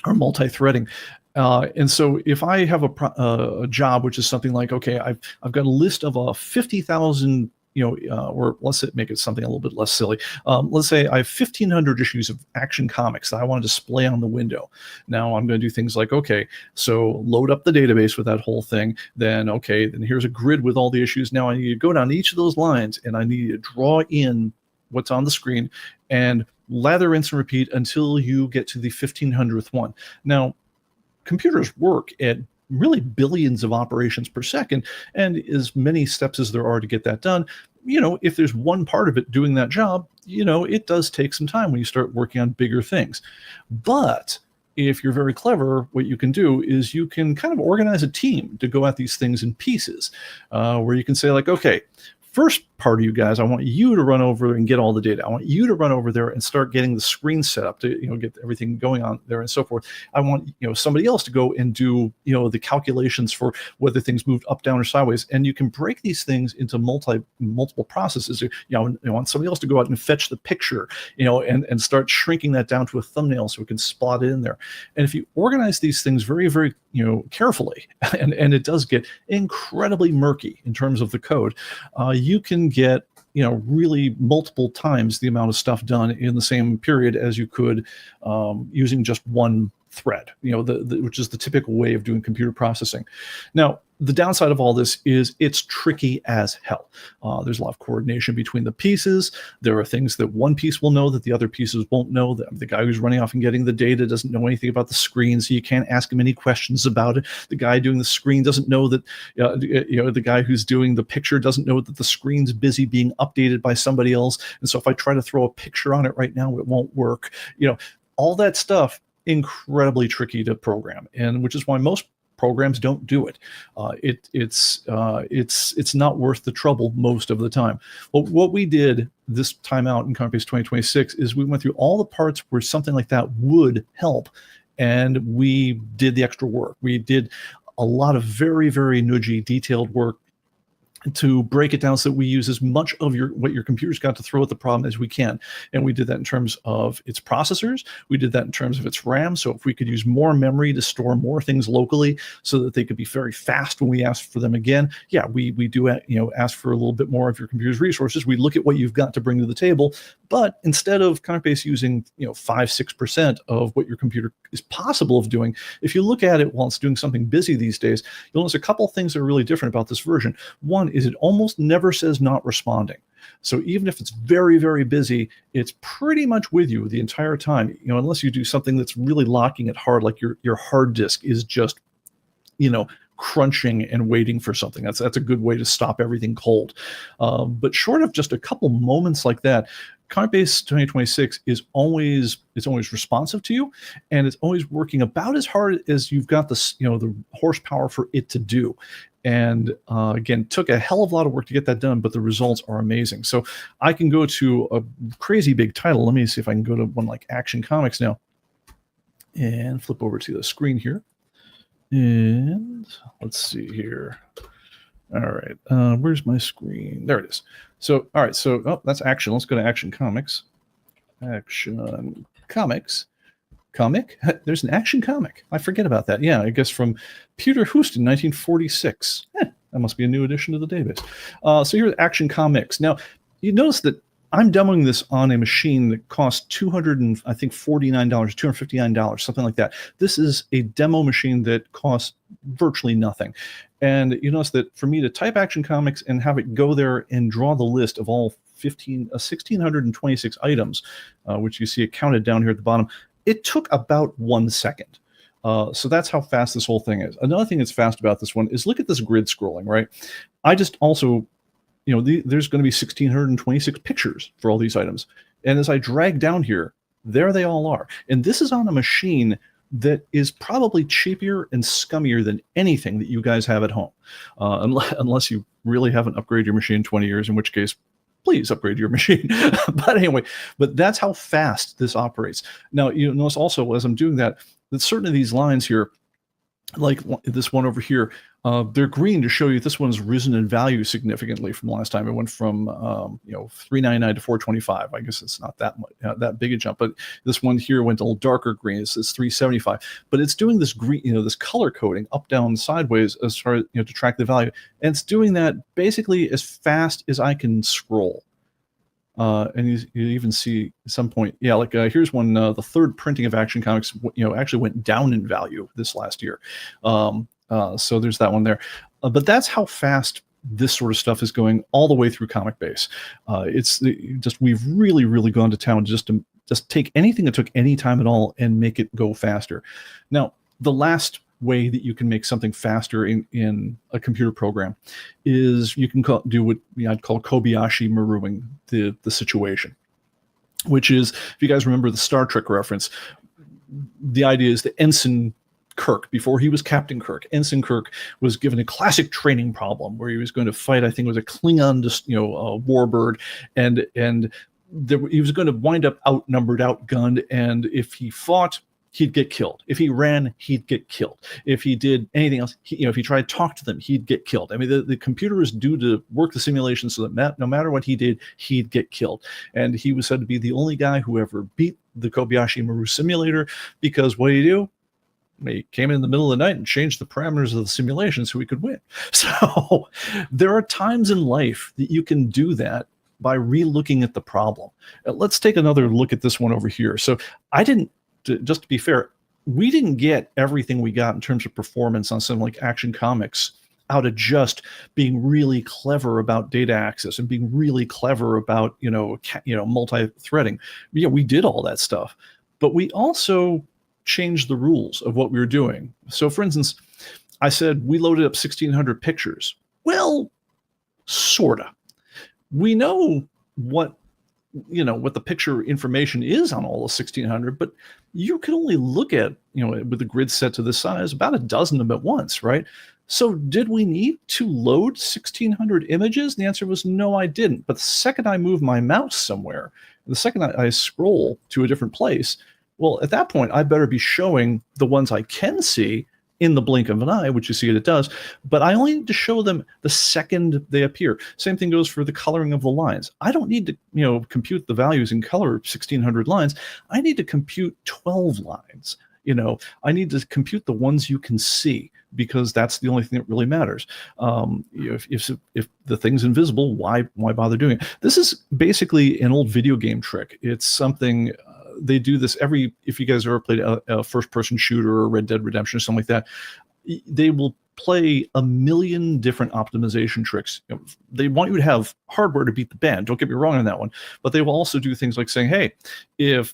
or multi-threading. And so if I have a job which is something like, okay, I've got a list of 50,000, or let's make it something a little bit less silly. Let's say I have 1,500 issues of Action Comics that I want to display on the window. Now I'm going to do things like, okay, so load up the database with that whole thing. Then here's a grid with all the issues. Now I need to go down each of those lines, and I need to draw in what's on the screen and lather, rinse, and repeat until you get to the 1,500th one. Now, computers work at really billions of operations per second, and as many steps as there are to get that done, if there's one part of it doing that job, it does take some time when you start working on bigger things. But if you're very clever, what you can do is you can kind of organize a team to go at these things in pieces, where you can say like, okay, first part of you guys, I want you to run over and get all the data. I want you to run over there and start getting the screen set up to get everything going on there and so forth. I want somebody else to go and do the calculations for whether things moved up, down, or sideways. And you can break these things into multiple processes. I want somebody else to go out and fetch the picture, and start shrinking that down to a thumbnail so we can spot it in there. And if you organize these things very, very carefully, and it does get incredibly murky in terms of the code, you can get really multiple times the amount of stuff done in the same period as you could using just one thread, which is the typical way of doing computer processing. Now, the downside of all this is it's tricky as hell. There's a lot of coordination between the pieces. There are things that one piece will know that the other pieces won't know. The guy who's running off and getting the data doesn't know anything about the screen, so you can't ask him any questions about it. The guy doing the screen doesn't know that, the guy who's doing the picture doesn't know that the screen's busy being updated by somebody else. And so if I try to throw a picture on it right now, it won't work. All that stuff, incredibly tricky to program, and which is why most programs don't do it. It's not worth the trouble most of the time. Well, what we did this time out in ComicBase 2026 is we went through all the parts where something like that would help, and we did the extra work. We did a lot of very, very nudgy, detailed work to break it down so that we use as much of what your computer's got to throw at the problem as we can. And we did that in terms of its processors. We did that in terms of its RAM. So if we could use more memory to store more things locally so that they could be very fast when we ask for them again, yeah, we do ask for a little bit more of your computer's resources. We look at what you've got to bring to the table. But instead of ComicBase using 5-6% of what your computer is possible of doing, if you look at it while it's doing something busy these days, you'll notice a couple of things that are really different about this version. One is it almost never says not responding. So even if it's very, very busy, it's pretty much with you the entire time, unless you do something that's really locking it hard, like your hard disk is just, crunching and waiting for something. That's a good way to stop everything cold. But short of just a couple moments like that, ComicBase 2026 is always responsive to you, and it's always working about as hard as you've got the horsepower for it to do. And again, took a hell of a lot of work to get that done, but the results are amazing. So I can go to a crazy big title. Let me see if I can go to one like Action Comics now and flip over to the screen here. And let's see here. All right, where's my screen? There it is. So, all right, so that's Action. Let's go to Action Comics. Action Comics. Comic? There's an Action Comic. I forget about that. Yeah, I guess from Peter Houston, 1946. That must be a new addition to the database. So here's Action Comics. Now, you notice that I'm demoing this on a machine that costs $249, $259, something like that. This is a demo machine that costs virtually nothing. And you notice that for me to type Action Comics and have it go there and draw the list of all 1,626 items, which you see it counted down here at the bottom, it took about 1 second. So that's how fast this whole thing is. Another thing that's fast about this one is look at this grid scrolling, right? I just also, there's going to be 1,626 pictures for all these items. And as I drag down here, there they all are. And this is on a machine that is probably cheaper and scummier than anything that you guys have at home. Unless you really haven't upgraded your machine in 20 years, in which case, please upgrade your machine. But anyway, that's how fast this operates. Now, you notice also as I'm doing that certain of these lines here, like this one over here, they're green to show you this one's risen in value significantly from last time. It went from $3.99 to $4.25. I guess it's not that much, that big a jump, but this one here went a little darker green. It's $3.75, but it's doing this green, this color coding up, down, sideways as far as to track the value, and it's doing that basically as fast as I can scroll. And you even see at some point, yeah, like here's one, the third printing of Action Comics, actually went down in value this last year. So there's that one there. But that's how fast this sort of stuff is going all the way through ComicBase. It's just, we've really, really gone to town just to take anything that took any time at all and make it go faster. Now, the last way that you can make something faster in a computer program is you can do what I'd call Kobayashi Maruing the situation, which is, if you guys remember the Star Trek reference, the idea is that Ensign Kirk, before he was Captain Kirk, Ensign Kirk was given a classic training problem where he was going to fight, I think it was a Klingon, warbird, and he was going to wind up outnumbered, outgunned, and if he fought, he'd get killed. If he ran, he'd get killed. If he did anything else, if he tried to talk to them, he'd get killed. I mean, the computer is due to work the simulation so that no matter what he did, he'd get killed. And he was said to be the only guy who ever beat the Kobayashi Maru simulator, because what did he do? He came in the middle of the night and changed the parameters of the simulation so he could win. So there are times in life that you can do that by re-looking at the problem. Let's take another look at this one over here. So just to be fair, we didn't get everything we got in terms of performance on something like Action Comics out of just being really clever about data access and being really clever about multi-threading. Yeah, we did all that stuff, but we also changed the rules of what we were doing. So, for instance, I said we loaded up 1,600 pictures. Well, sorta. We know what what the picture information is on all the 1600, but you can only look at, with the grid set to this size, about a dozen of them at once, right? So did we need to load 1600 images? And the answer was no, I didn't. But the second I move my mouse somewhere, the second I scroll to a different place, well, at that point, I better be showing the ones I can see in the blink of an eye, which you see it does, but I only need to show them the second they appear. Same thing goes for the coloring of the lines. I don't need to, compute the values in color 1600 lines. I need to compute 12 lines. I need to compute the ones you can see, because that's the only thing that really matters. If the thing's invisible, why bother doing it? This is basically an old video game trick. It's something they do this if you guys ever played a first-person shooter or Red Dead Redemption or something like that, they will play a million different optimization tricks. They want you to have hardware to beat the band. Don't get me wrong on that one. But they will also do things like saying, hey, if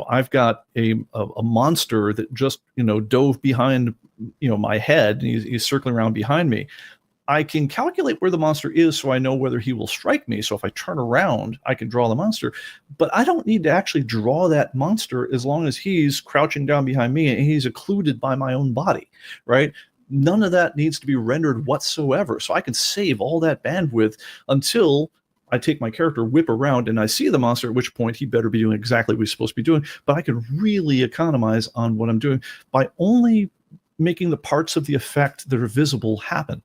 I've got a monster that just dove behind my head, and he's circling around behind me, I can calculate where the monster is so I know whether he will strike me. So if I turn around, I can draw the monster. But I don't need to actually draw that monster as long as he's crouching down behind me and he's occluded by my own body, right? None of that needs to be rendered whatsoever. So I can save all that bandwidth until I take my character, whip around, and I see the monster, at which point he better be doing exactly what he's supposed to be doing. But I can really economize on what I'm doing by only making the parts of the effect that are visible happen.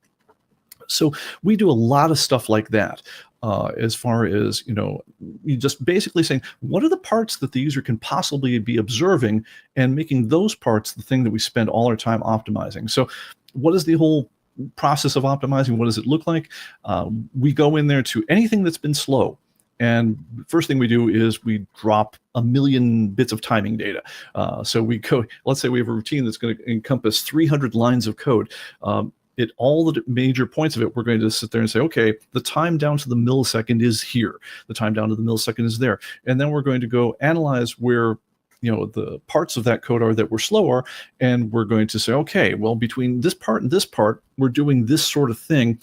So we do a lot of stuff like that, as far as, you just basically saying, what are the parts that the user can possibly be observing, and making those parts the thing that we spend all our time optimizing. So what is the whole process of optimizing? What does it look like? We go in there to anything that's been slow. And first thing we do is we drop a million bits of timing data. So we go, let's say we have a routine that's going to encompass 300 lines of code. All the major points of it, we're going to sit there and say, okay, the time down to the millisecond is here. The time down to the millisecond is there. And then we're going to go analyze where the parts of that code are that were slower, and we're going to say, okay, well, between this part and this part, we're doing this sort of thing.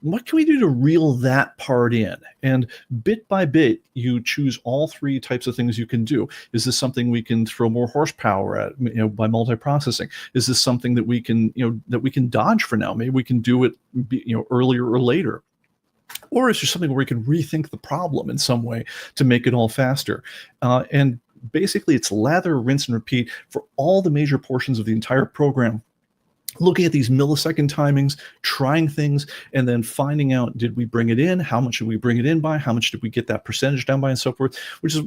What can we do to reel that part in? And bit by bit, you choose all three types of things you can do. Is this something we can throw more horsepower at, by multiprocessing? Is this something that we can, that we can dodge for now? Maybe we can do it, earlier or later. Or is there something where we can rethink the problem in some way to make it all faster? And basically, it's lather, rinse, and repeat for all the major portions of the entire program. Looking at these millisecond timings, trying things, and then finding out, did we bring it in? How much did we bring it in by? How much did we get that percentage down by, and so forth? Which is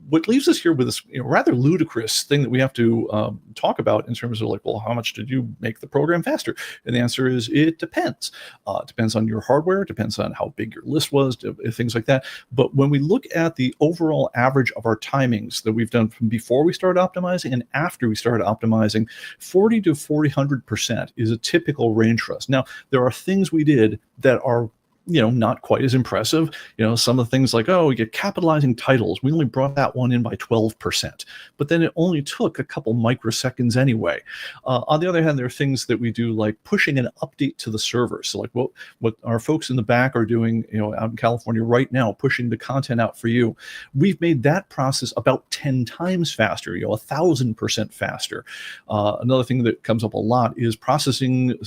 what leaves us here with this rather ludicrous thing that we have to talk about in terms of, like, well, how much did you make the program faster? And the answer is, it depends. It depends on your hardware. It depends on how big your list was, things like that. But when we look at the overall average of our timings that we've done from before we started optimizing and after we started optimizing, 40 to 400% is a typical range for us. Now, there are things we did that are not quite as impressive. Some of the things like, we get capitalizing titles. We only brought that one in by 12%, but then it only took a couple microseconds anyway. On the other hand, there are things that we do, like pushing an update to the server. So like what our folks in the back are doing, out in California right now, pushing the content out for you. We've made that process about 10 times faster, 1,000% faster. Another thing that comes up a lot is processing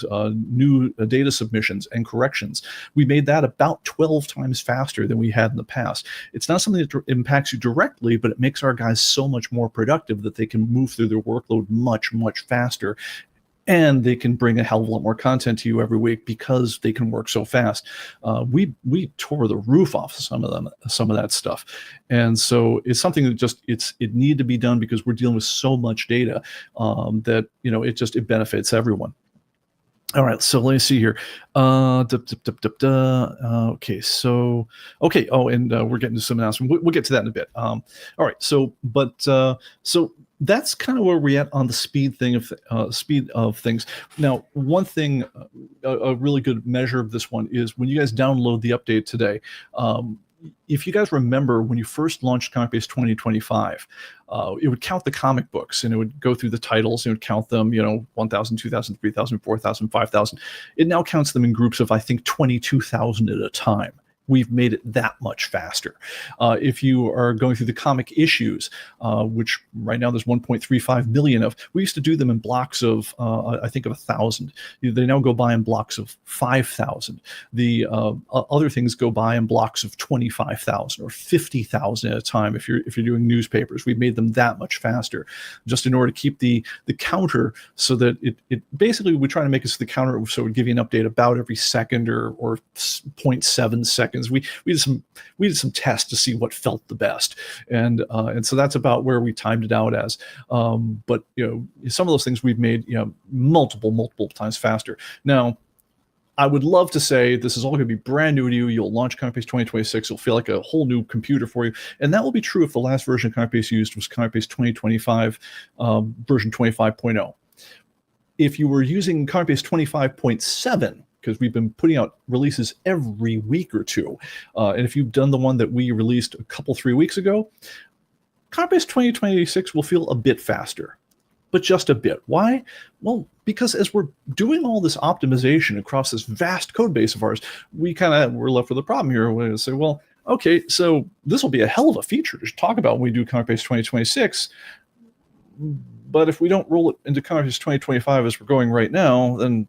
new data submissions and corrections. We made that about 12 times faster than we had in the past. It's not something that impacts you directly, but it makes our guys so much more productive that they can move through their workload much, much faster. And they can bring a hell of a lot more content to you every week because they can work so fast. We tore the roof off some of that stuff, and so it's something that it needed to be done because we're dealing with so much data that it benefits everyone. All right, so let me see here. Okay, so we're getting to some announcements. We'll get to that in a bit. All right, so that's kind of where we're at on the speed of things. Now, one thing, a really good measure of this one is when you guys download the update today. If you guys remember when you first launched ComicBase 2025, it would count the comic books and it would go through the titles and it would count them, 1,000, 2,000, 3,000, 4,000, 5,000. It now counts them in groups of, I think, 22,000 at a time. we've made it that much faster. If you are going through the comic issues, which right now there's 1.35 million of, we used to do them in blocks of, I think of 1,000. They now go by in blocks of 5,000. The other things go by in blocks of 25,000 or 50,000 at a time. If you're doing newspapers, we've made them that much faster, just in order to keep the counter so that it basically, we try to make it so the counter so it would give you an update about every second or 0.7 seconds. We did some tests to see what felt the best, and so that's about where we timed it out as. But some of those things we've made multiple times faster. Now, I would love to say this is all going to be brand new to you. You'll launch ComicBase 2026. It'll feel like a whole new computer for you. And that will be true if the last version of ComicBase used was ComicBase 2025 version 25.0. If you were using ComicBase 25.7, because we've been putting out releases every week or two, and if you've done the one that we released a couple, 3 weeks ago, ComicBase 2026 will feel a bit faster. But just a bit. Why? Well, because as we're doing all this optimization across this vast code base of ours, we're left with a problem here. We say, well, okay, so this will be a hell of a feature to talk about when we do ComicBase 2026. But if we don't roll it into ComicBase 2025 as we're going right now, then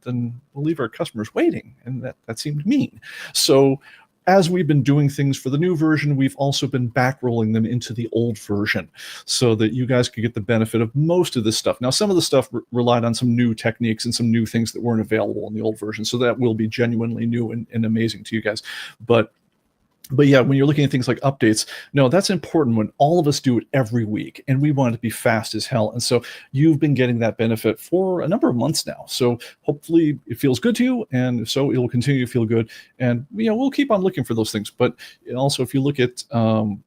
we'll leave our customers waiting, and that seemed mean. So as we've been doing things for the new version, we've also been back-rolling them into the old version so that you guys could get the benefit of most of this stuff. Now, some of the stuff relied on some new techniques and some new things that weren't available in the old version, so that will be genuinely new and amazing to you guys. But yeah, when you're looking at things like updates, no, that's important when all of us do it every week, and we want it to be fast as hell. And so you've been getting that benefit for a number of months now. So hopefully it feels good to you, and if so, it will continue to feel good. And we'll keep on looking for those things. But also, if you look at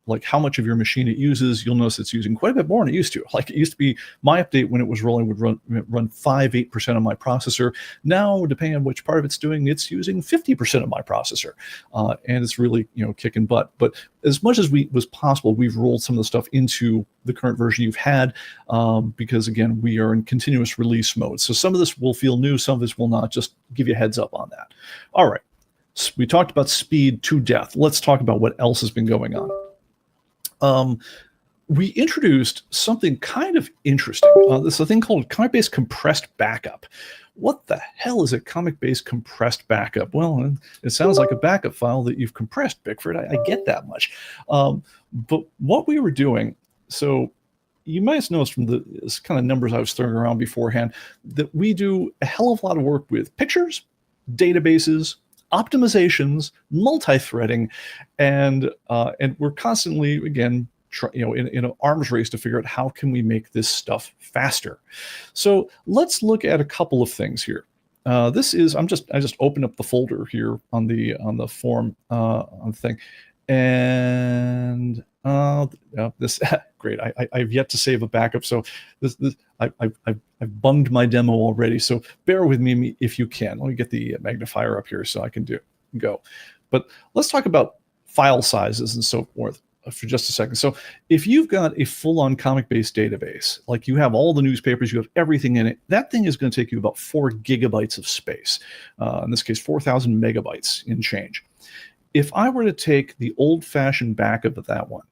like how much of your machine it uses, you'll notice it's using quite a bit more than it used to. Like it used to be, my update when it was rolling would run 5-8% of my processor. Now, depending on which part of it's doing, it's using 50% of my processor, and it's really kicking butt. But as much as was possible, we've rolled some of the stuff into the current version you've had, because again, we are in continuous release mode. So some of this will feel new, some of this will not. Just give you a heads up on that. All right, so we talked about speed to death. Let's talk about what else has been going on. We introduced something kind of interesting. This is a thing called ComicBase compressed backup. What the hell is a ComicBase compressed backup? Well, it sounds like a backup file that you've compressed, Bickford. I get that much. But what we were doing, so you might have noticed from this kind of numbers I was throwing around beforehand, that we do a hell of a lot of work with pictures, databases, optimizations, multi-threading, and we're constantly, again, in an arms race to figure out how can we make this stuff faster. So let's look at a couple of things here. This is I just opened up the folder here on the form on the thing, and this great. I've yet to save a backup, so I've bunged my demo already. So bear with me if you can. Let me get the magnifier up here so I can go. But let's talk about file sizes and so forth for just a second. So if you've got a full-on ComicBase database, like you have all the newspapers, you have everything in it, that thing is going to take you about 4 gigabytes of space. In this case, 4,000 megabytes in change. If I were to take the old-fashioned backup of that one,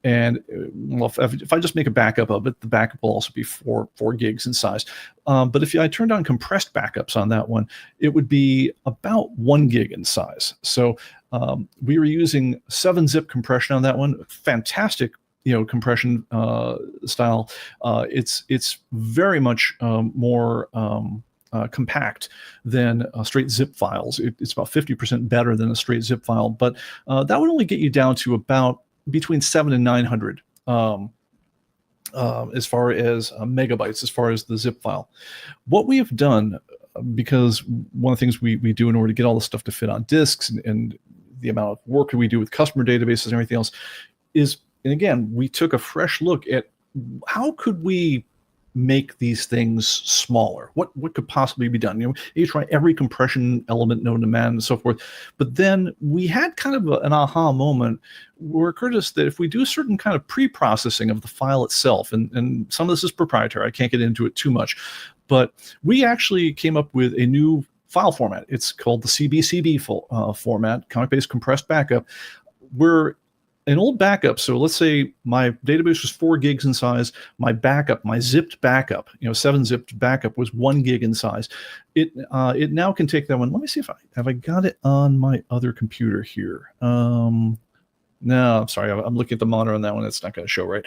and well, if I just make a backup of it, the backup will also be 4 gigs in size. But if I turned on compressed backups on that one, it would be about 1 gig in size. So we were using 7-zip compression on that one. Fantastic, compression style. It's very much more compact than straight zip files. It's about 50% better than a straight zip file, but that would only get you down to about between 700 and 900 as far as megabytes, as far as the zip file. What we have done, because one of the things we do in order to get all this stuff to fit on disks and the amount of work that we do with customer databases and everything else is, and again, we took a fresh look at how could we make these things smaller? What could possibly be done? You try every compression element known to man and so forth. But then we had kind of an aha moment where it occurred to us that if we do a certain kind of pre-processing of the file itself, and some of this is proprietary, I can't get into it too much, but we actually came up with a new file format. It's called the CBCB format, comic-based compressed backup. We're an old backup. So let's say my database was 4 gigs in size. My backup, my zipped backup, 7-zipped backup was 1 gig in size. It now can take that one. Let me see if I got it on my other computer here. No, I'm sorry. I'm looking at the monitor on that one. It's not going to show right.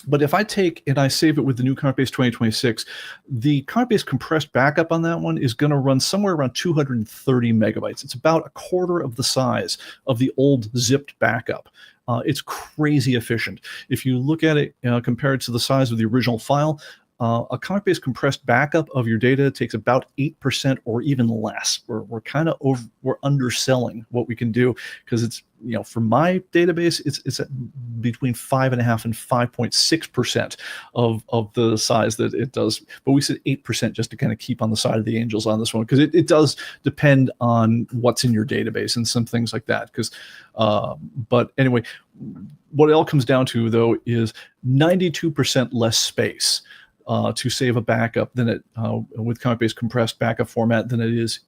But if I take and I save it with the new ComicBase 2026, the ComicBase compressed backup on that one is going to run somewhere around 230 megabytes. It's about a quarter of the size of the old zipped backup. It's crazy efficient. If you look at it compared to the size of the original file, a ComicBase compressed backup of your data takes about 8% or even less. We're kind of we're underselling what we can do, because it's, for my database, it's at between 5.5 and 5.6% of the size that it does. But we said 8% just to kind of keep on the side of the angels on this one, because it does depend on what's in your database and some things like that. But anyway, what it all comes down to, though, is 92% less space to save a backup than it with ComicBase compressed backup format than it is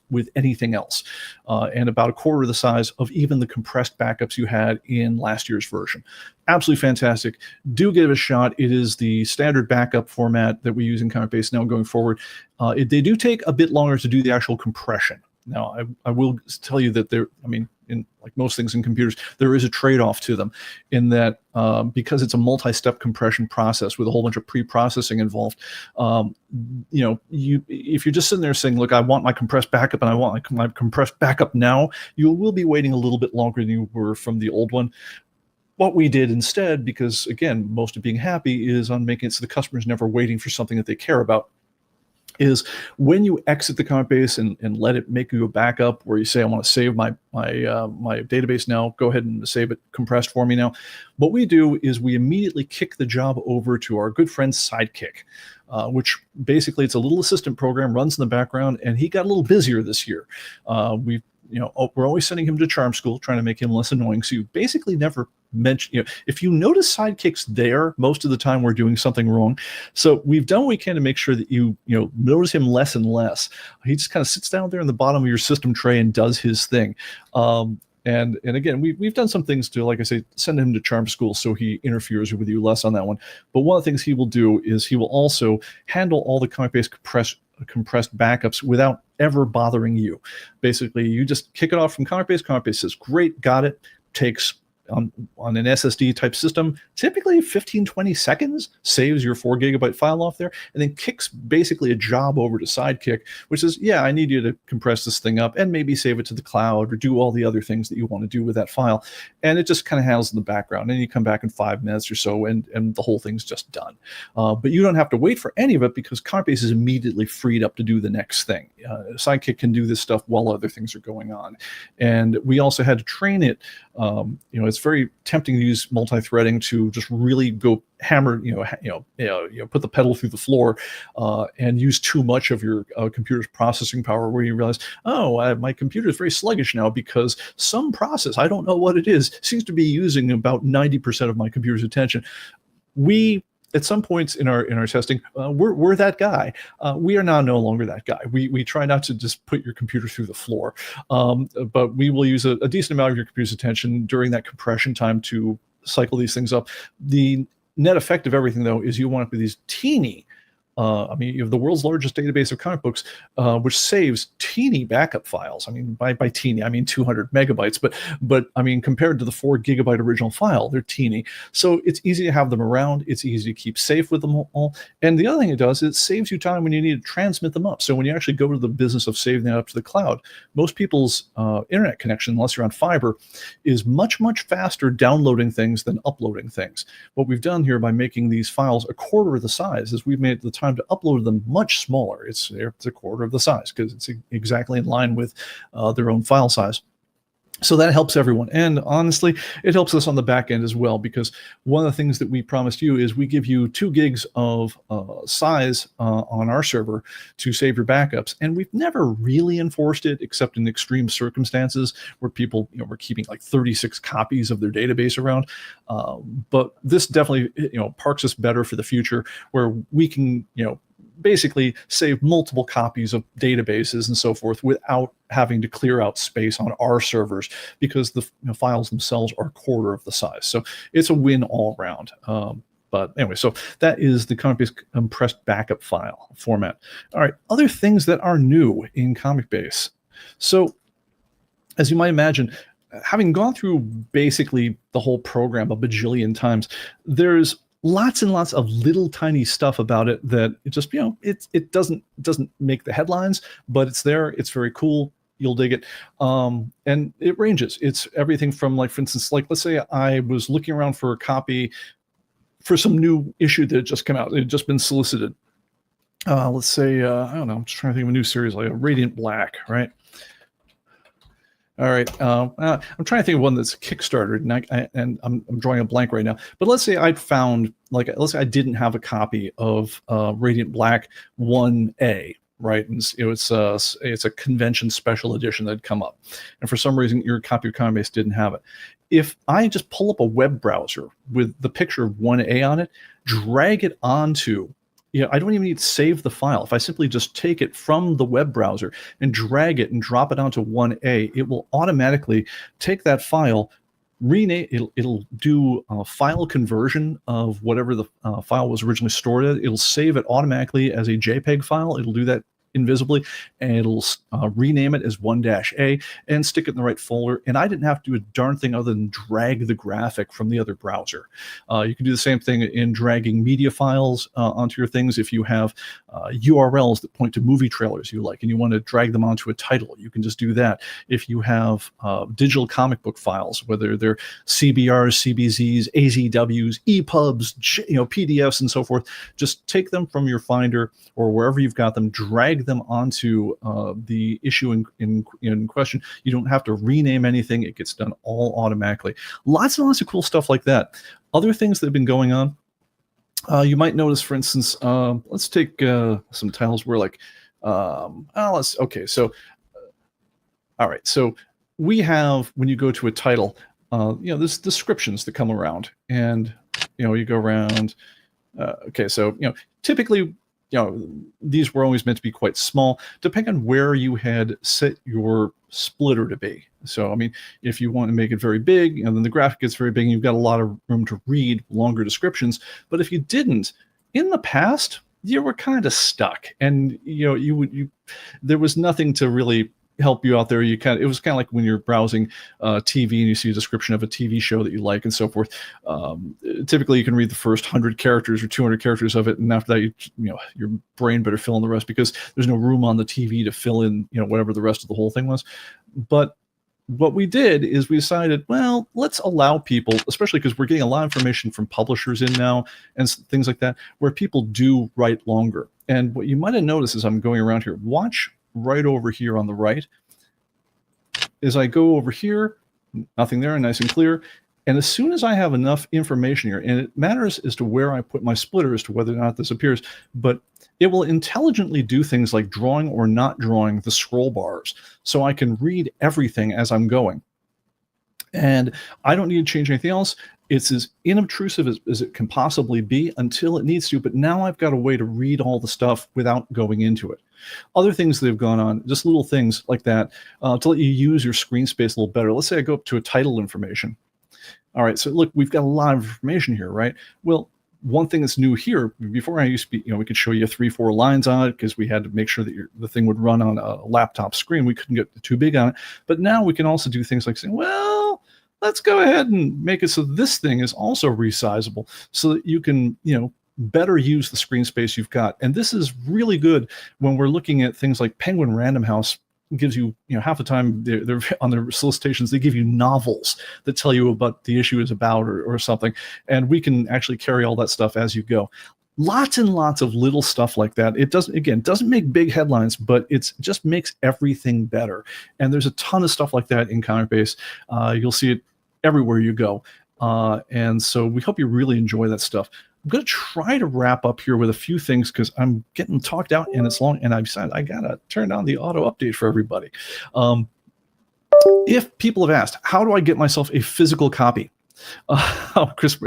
with anything else, and about a quarter of the size of even the compressed backups you had in last year's version. Absolutely fantastic. Do give it a shot. It is the standard backup format that we use in ComicBase now going forward. They do take a bit longer to do the actual compression. Now, I will tell you that in like most things in computers, there is a trade-off to them, in that because it's a multi-step compression process with a whole bunch of pre-processing involved. If you're just sitting there saying, "Look, I want my compressed backup and I want my compressed backup now," you will be waiting a little bit longer than you were from the old one. What we did instead, because again, most of being happy is on making it so the customer's never waiting for something that they care about, is when you exit the ComicBase and let it make you a backup, where you say, "I want to save my database now, go ahead and save it compressed for me now." What we do is we immediately kick the job over to our good friend Sidekick, which basically it's a little assistant program, runs in the background, and he got a little busier this year. We're always sending him to charm school, trying to make him less annoying. So you basically never mention, if you notice Sidekick's there, most of the time we're doing something wrong. So we've done what we can to make sure that you notice him less and less. He just kind of sits down there in the bottom of your system tray and does his thing. And again, we've done some things to, like I say, send him to charm school so he interferes with you less on that one. But one of the things he will do is he will also handle all the ComicBase compressed backups without ever bothering you. Basically, you just kick it off from ComicBase. ComicBase says, "Great, got it." Takes on an SSD type system, typically 15-20 seconds, saves your 4 gigabyte file off there, and then kicks basically a job over to Sidekick, which says, "Yeah, I need you to compress this thing up and maybe save it to the cloud or do all the other things that you want to do with that file." And it just kind of handles in the background. And you come back in 5 minutes or so, and the whole thing's just done. But you don't have to wait for any of it, because ComicBase is immediately freed up to do the next thing. Sidekick can do this stuff while other things are going on. And we also had to train it. It's very tempting to use multi-threading to just really go hammer, put the pedal through the floor and use too much of your computer's processing power, where you realize, my computer is very sluggish now because some process, I don't know what it is, seems to be using about 90% of my computer's attention. At some points in our testing, we're that guy. We are now no longer that guy. We try not to just put your computer through the floor, but we will use a decent amount of your computer's attention during that compression time to cycle these things up. The net effect of everything, though, is you want to put these teeny. You have the world's largest database of comic books, which saves teeny backup files. By teeny, I mean 200 megabytes, but compared to the 4 gigabyte original file, they're teeny. So it's easy to have them around. It's easy to keep safe with them all. And the other thing it does, it saves you time when you need to transmit them up. So when you actually go to the business of saving that up to the cloud, most people's internet connection, unless you're on fiber, is much, much faster downloading things than uploading things. What we've done here by making these files a quarter of the size is we've made the time to upload them much smaller. It's a quarter of the size, because it's exactly in line with their own file size. So that helps everyone. And honestly, it helps us on the back end as well, because one of the things that we promised you is we give you 2 gigs of size on our server to save your backups. And we've never really enforced it, except in extreme circumstances where people were keeping like 36 copies of their database around. But this definitely parks us better for the future, where we can basically save multiple copies of databases and so forth without having to clear out space on our servers, because the files themselves are a quarter of the size. So it's a win all around. But anyway, so that is the ComicBase compressed backup file format. All right, other things that are new in ComicBase. So as you might imagine, having gone through basically the whole program a bajillion times, there's lots and lots of little tiny stuff about it that it just, it doesn't make the headlines, but it's there. It's very cool. You'll dig it. And it ranges. It's everything from, like, for instance, like, let's say I was looking around for a copy for some new issue that had just come out. It had just been solicited. Let's say, I don't know, I'm just trying to think of a new series, like a Radiant Black, right? All right, I'm trying to think of one that's Kickstarter, and I'm drawing a blank right now. But let's say I'd found, like, let's say I didn't have a copy of Radiant Black 1A, right? And it's a convention special edition that had come up, and for some reason your copy of ComicBase didn't have it. If I just pull up a web browser with the picture of 1A on it, drag it onto, I don't even need to save the file. If I simply just take it from the web browser and drag it and drop it onto 1A, it will automatically take that file, rename it'll do a file conversion of whatever the file was originally stored at. It'll save it automatically as a JPEG file. It'll do that invisibly, and it'll rename it as 1-A and stick it in the right folder. And I didn't have to do a darn thing other than drag the graphic from the other browser. You can do the same thing in dragging media files onto your things. If you have URLs that point to movie trailers you like and you want to drag them onto a title, you can just do that. If you have digital comic book files, whether they're CBRs, CBZs, AZWs, EPUBs, PDFs, and so forth, just take them from your Finder or wherever you've got them, drag them onto the issue in question. You don't have to rename anything. It gets done all automatically. Lots and lots of cool stuff like that. Other things that have been going on, you might notice, for instance, let's take some titles where, like, okay, so all right, so we have, when you go to a title, there's descriptions that come around, and you go around. Okay, so typically, these were always meant to be quite small, depending on where you had set your splitter to be. So, I mean, if you want to make it very big, then the graphic gets very big, and you've got a lot of room to read longer descriptions. But if you didn't, in the past, you were kind of stuck, and there was nothing to really help you out there. It was kind of like when you're browsing TV and you see a description of a TV show that you like and so forth. Typically, you can read the first 100 characters or 200 characters of it, and after that, your brain better fill in the rest, because there's no room on the TV to fill in whatever the rest of the whole thing was. But what we did is we decided, well, let's allow people, especially because we're getting a lot of information from publishers in now and things like that, where people do write longer. And what you might have noticed as I'm going around here, watch right over here on the right. As I go over here, nothing there, nice and clear. And as soon as I have enough information here, and it matters as to where I put my splitter as to whether or not this appears, but it will intelligently do things like drawing or not drawing the scroll bars, so I can read everything as I'm going. And I don't need to change anything else. It's as inobtrusive as it can possibly be until it needs to, but now I've got a way to read all the stuff without going into it. Other things that have gone on, just little things like that, to let you use your screen space a little better. Let's say I go up to a title information. All right, so look, we've got a lot of information here, right? Well, one thing that's new here, before I used to be, we could show you 3-4 lines on it because we had to make sure that the thing would run on a laptop screen. We couldn't get too big on it. But now we can also do things like saying, well, let's go ahead and make it so this thing is also resizable so that you can, better use the screen space you've got. And this is really good when we're looking at things like Penguin Random House gives you, half the time they're on their solicitations, they give you novels that tell you what the issue is about or something. And we can actually carry all that stuff as you go. Lots and lots of little stuff like that. It doesn't make big headlines, but it just makes everything better. And there's a ton of stuff like that in ComicBase. You'll see it everywhere you go. And so we hope you really enjoy that stuff. I'm going to try to wrap up here with a few things because I'm getting talked out and it's long, and I've decided I got to turn on the auto update for everybody. If people have asked, how do I get myself a physical copy Chris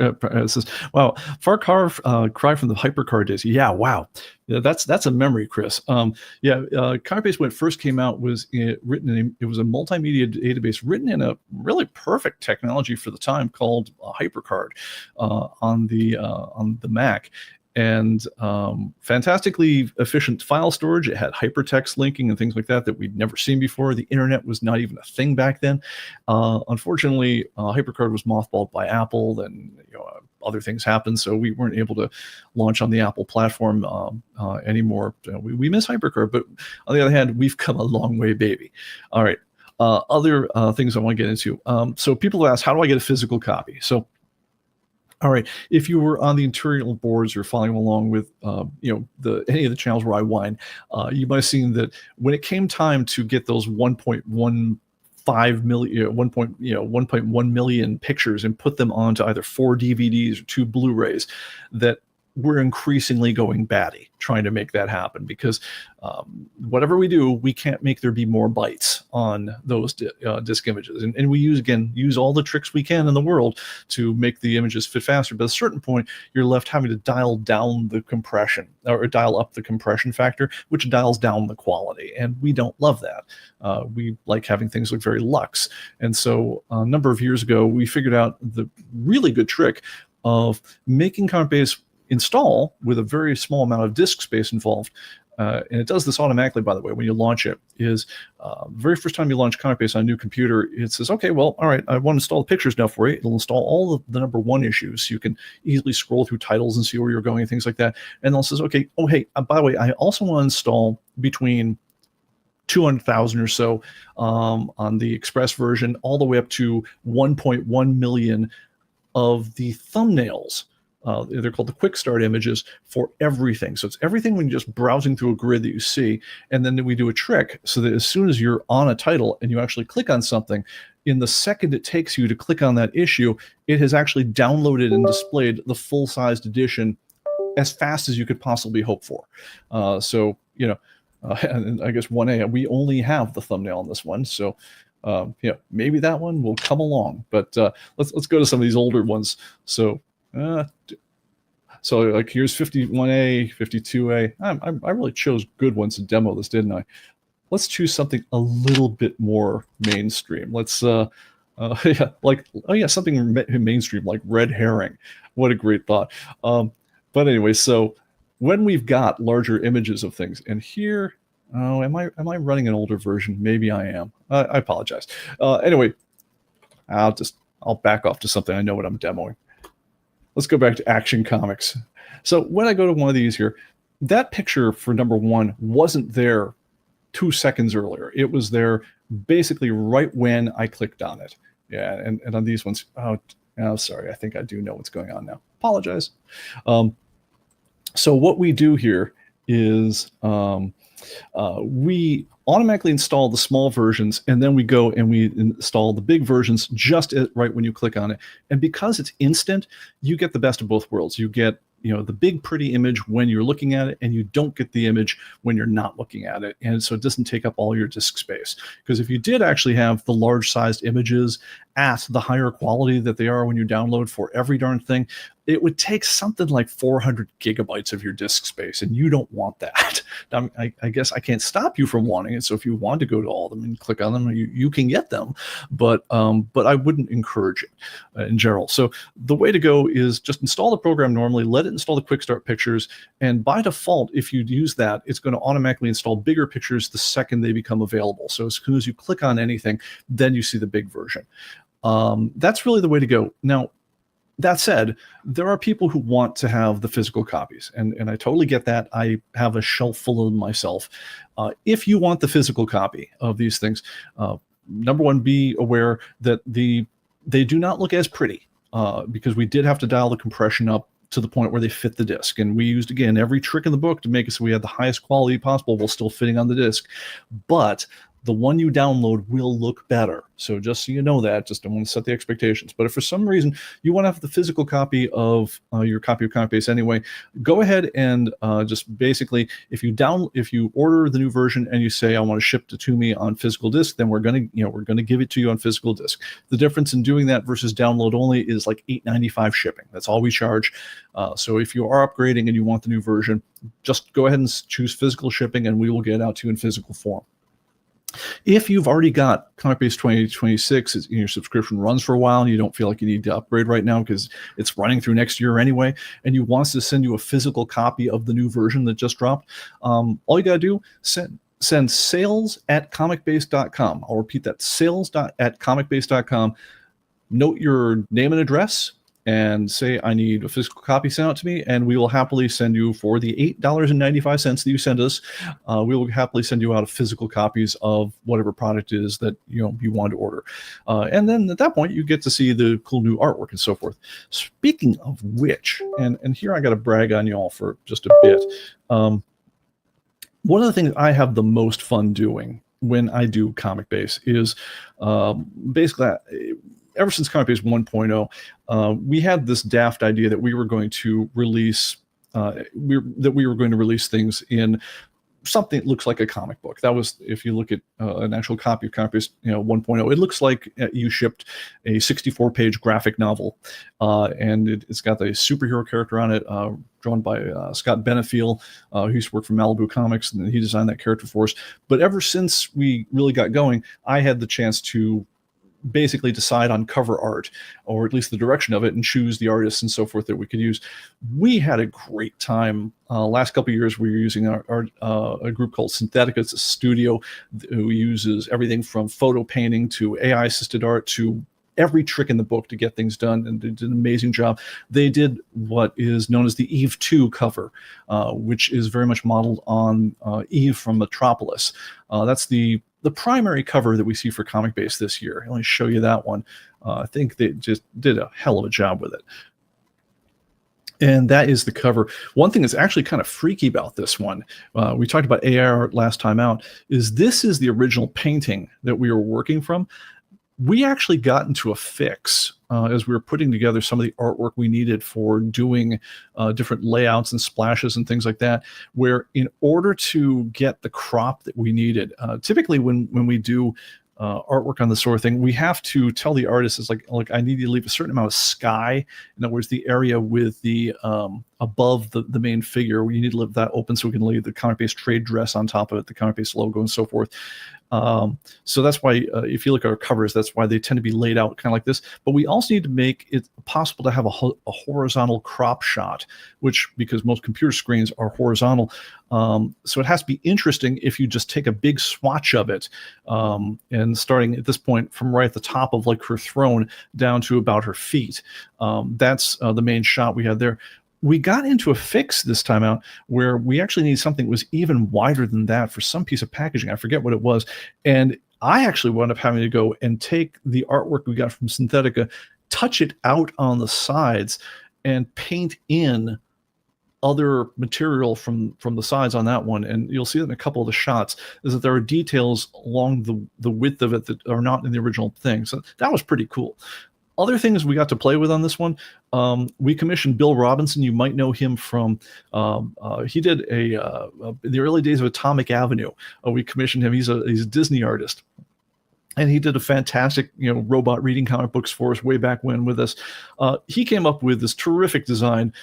says, "Wow, far cry from the hypercar days." Yeah, wow, yeah, that's a memory, Chris. Yeah, ComicBase when it first came out was written in it was a multimedia database written in a really perfect technology for the time called HyperCard on the Mac. And fantastically efficient file storage. It had hypertext linking and things like that that we'd never seen before. The internet was not even a thing back then. Unfortunately, HyperCard was mothballed by Apple, and other things happened, so we weren't able to launch on the Apple platform anymore. We miss HyperCard, but on the other hand, we've come a long way, baby. All right. Other things I want to get into. So people ask, how do I get a physical copy? So all right. If you were on the tutorial boards or following along with, any of the channels where I whine, you might have seen that when it came time to get those 1.15 million, 1.1 million pictures and put them onto either 4 DVDs or 2 Blu-rays, that we're increasingly going batty trying to make that happen, because whatever we do, we can't make there be more bytes on those disk images. And we use all the tricks we can in the world to make the images fit faster. But at a certain point, you're left having to dial down the compression or dial up the compression factor, which dials down the quality. And we don't love that. We like having things look very luxe. And so a number of years ago, we figured out the really good trick of making ComicBase install with a very small amount of disk space involved. And it does this automatically, by the way, when you launch it. Is the very first time you launch ComicBase on a new computer, it says, okay, well, all right, I want to install the pictures now for you. It'll install all of the number 1 issues, so you can easily scroll through titles and see where you're going and things like that. And then it says, okay, oh, hey, by the way, I also want to install between 200,000 or so on the Express version, all the way up to 1.1 million of the thumbnails. They're called the quick start images for everything. So it's everything when you're just browsing through a grid that you see. And then we do a trick so that as soon as you're on a title and you actually click on something, in the second it takes you to click on that issue, it has actually downloaded and displayed the full-sized edition as fast as you could possibly hope for. And I guess 1A, we only have the thumbnail on this one. So maybe that one will come along. But let's go to some of these older ones. So like here's 51A, 52A. I really chose good ones to demo this, didn't I? Let's choose something a little bit more mainstream. Let's something mainstream like Red Herring. What a great thought. But anyway, so when we've got larger images of things, and here, am I running an older version? Maybe I am. I apologize. Anyway, I'll back off to something I know what I'm demoing. Let's go back to Action Comics. So when I go to one of these here, that picture for number 1 wasn't there 2 seconds earlier. It was there basically right when I clicked on it. Yeah, and on these ones, sorry, I think I do know what's going on now. Apologize. So what we do here is we automatically install the small versions, and then we go and we install the big versions just right when you click on it. And because it's instant, you get the best of both worlds. You get the big pretty image when you're looking at it, and you don't get the image when you're not looking at it. And so it doesn't take up all your disk space. Because if you did actually have the large sized images at the higher quality that they are when you download for every darn thing, it would take something like 400 gigabytes of your disk space, and you don't want that. Now, I guess I can't stop you from wanting it. So if you want to go to all of them and click on them, you can get them, but I wouldn't encourage it in general. So the way to go is just install the program normally, let it install the quick start pictures, and by default, if you use that, it's going to automatically install bigger pictures the second they become available. So as soon as you click on anything, then you see the big version. That's really the way to go. Now, that said, there are people who want to have the physical copies, and I totally get that. I have a shelf full of them myself. If you want the physical copy of these things, number 1, be aware that they do not look as pretty because we did have to dial the compression up to the point where they fit the disc. And we used, again, every trick in the book to make it so we had the highest quality possible while still fitting on the disc. But the one you download will look better. So just so you know that, just don't want to set the expectations. But if for some reason you want to have the physical copy of your copy of ComicBase anyway, go ahead and just basically, if you order the new version and you say I want to ship it to me on physical disc, then we're gonna give it to you on physical disc. The difference in doing that versus download only is like $8.95 shipping. That's all we charge. So if you are upgrading and you want the new version, just go ahead and choose physical shipping, and we will get it out to you in physical form. If you've already got ComicBase 2026, your subscription runs for a while and you don't feel like you need to upgrade right now because it's running through next year anyway, and you want us to send you a physical copy of the new version that just dropped, all you got to do, send sales@comicbase.com. I'll repeat that, sales@comicbase.com. Note your name and address and say, I need a physical copy sent out to me, and we will happily send you, for the $8.95 that you send us, we will happily send you out physical copies of whatever product it is that you want to order. And then at that point, you get to see the cool new artwork and so forth. Speaking of which, and here I got to brag on y'all for just a bit. One of the things I have the most fun doing when I do ComicBase is basically, ever since ComicBase 1.0, we had this daft idea that we were going to release things in something that looks like a comic book. That was, if you look at an actual copy of ComicBase 1.0, it looks like you shipped a 64-page graphic novel, and it's got the superhero character on it, drawn by Scott Benefiel, who used to work for Malibu Comics, and he designed that character for us. But ever since we really got going, I had the chance to basically decide on cover art, or at least the direction of it, and choose the artists and so forth that we could use. We had a great time. Last couple of years, we were using a group called Synthetica. It's a studio who uses everything from photo painting to AI-assisted art to every trick in the book to get things done, and they did an amazing job. They did what is known as the Eve 2 cover, which is very much modeled on Eve from Metropolis. That's the primary cover that we see for ComicBase this year. Let me show you that one. I think they just did a hell of a job with it. And that is the cover. One thing that's actually kind of freaky about this one, we talked about AI art last time out, is this is the original painting that we were working from. We actually got into a fix as we were putting together some of the artwork we needed for doing different layouts and splashes and things like that, where in order to get the crop that we needed, typically when we do artwork on this sort of thing, we have to tell the artist, is like I need you to leave a certain amount of sky. In other words, the area with the above the main figure, we need to leave that open so we can lay the ComicBase trade dress on top of it, the ComicBase logo and so forth. So that's why if you look at our covers, that's why they tend to be laid out kind of like this. But we also need to make it possible to have a horizontal crop shot, which, because most computer screens are horizontal, so it has to be interesting if you just take a big swatch of it, and starting at this point from right at the top of like her throne down to about her feet. That's the main shot we had there. We got into a fix this time out where we actually needed something that was even wider than that for some piece of packaging. I forget what it was. And I actually wound up having to go and take the artwork we got from Synthetica, touch it out on the sides, and paint in other material from the sides on that one. And you'll see that in a couple of the shots, is that there are details along the width of it that are not in the original thing. So that was pretty cool. Other things we got to play with on this one, we commissioned Bill Robinson. You might know him from, he did the early days of Atomic Avenue. We commissioned him. He's a Disney artist. And he did a fantastic, robot reading comic books for us way back when with us. He came up with this terrific design.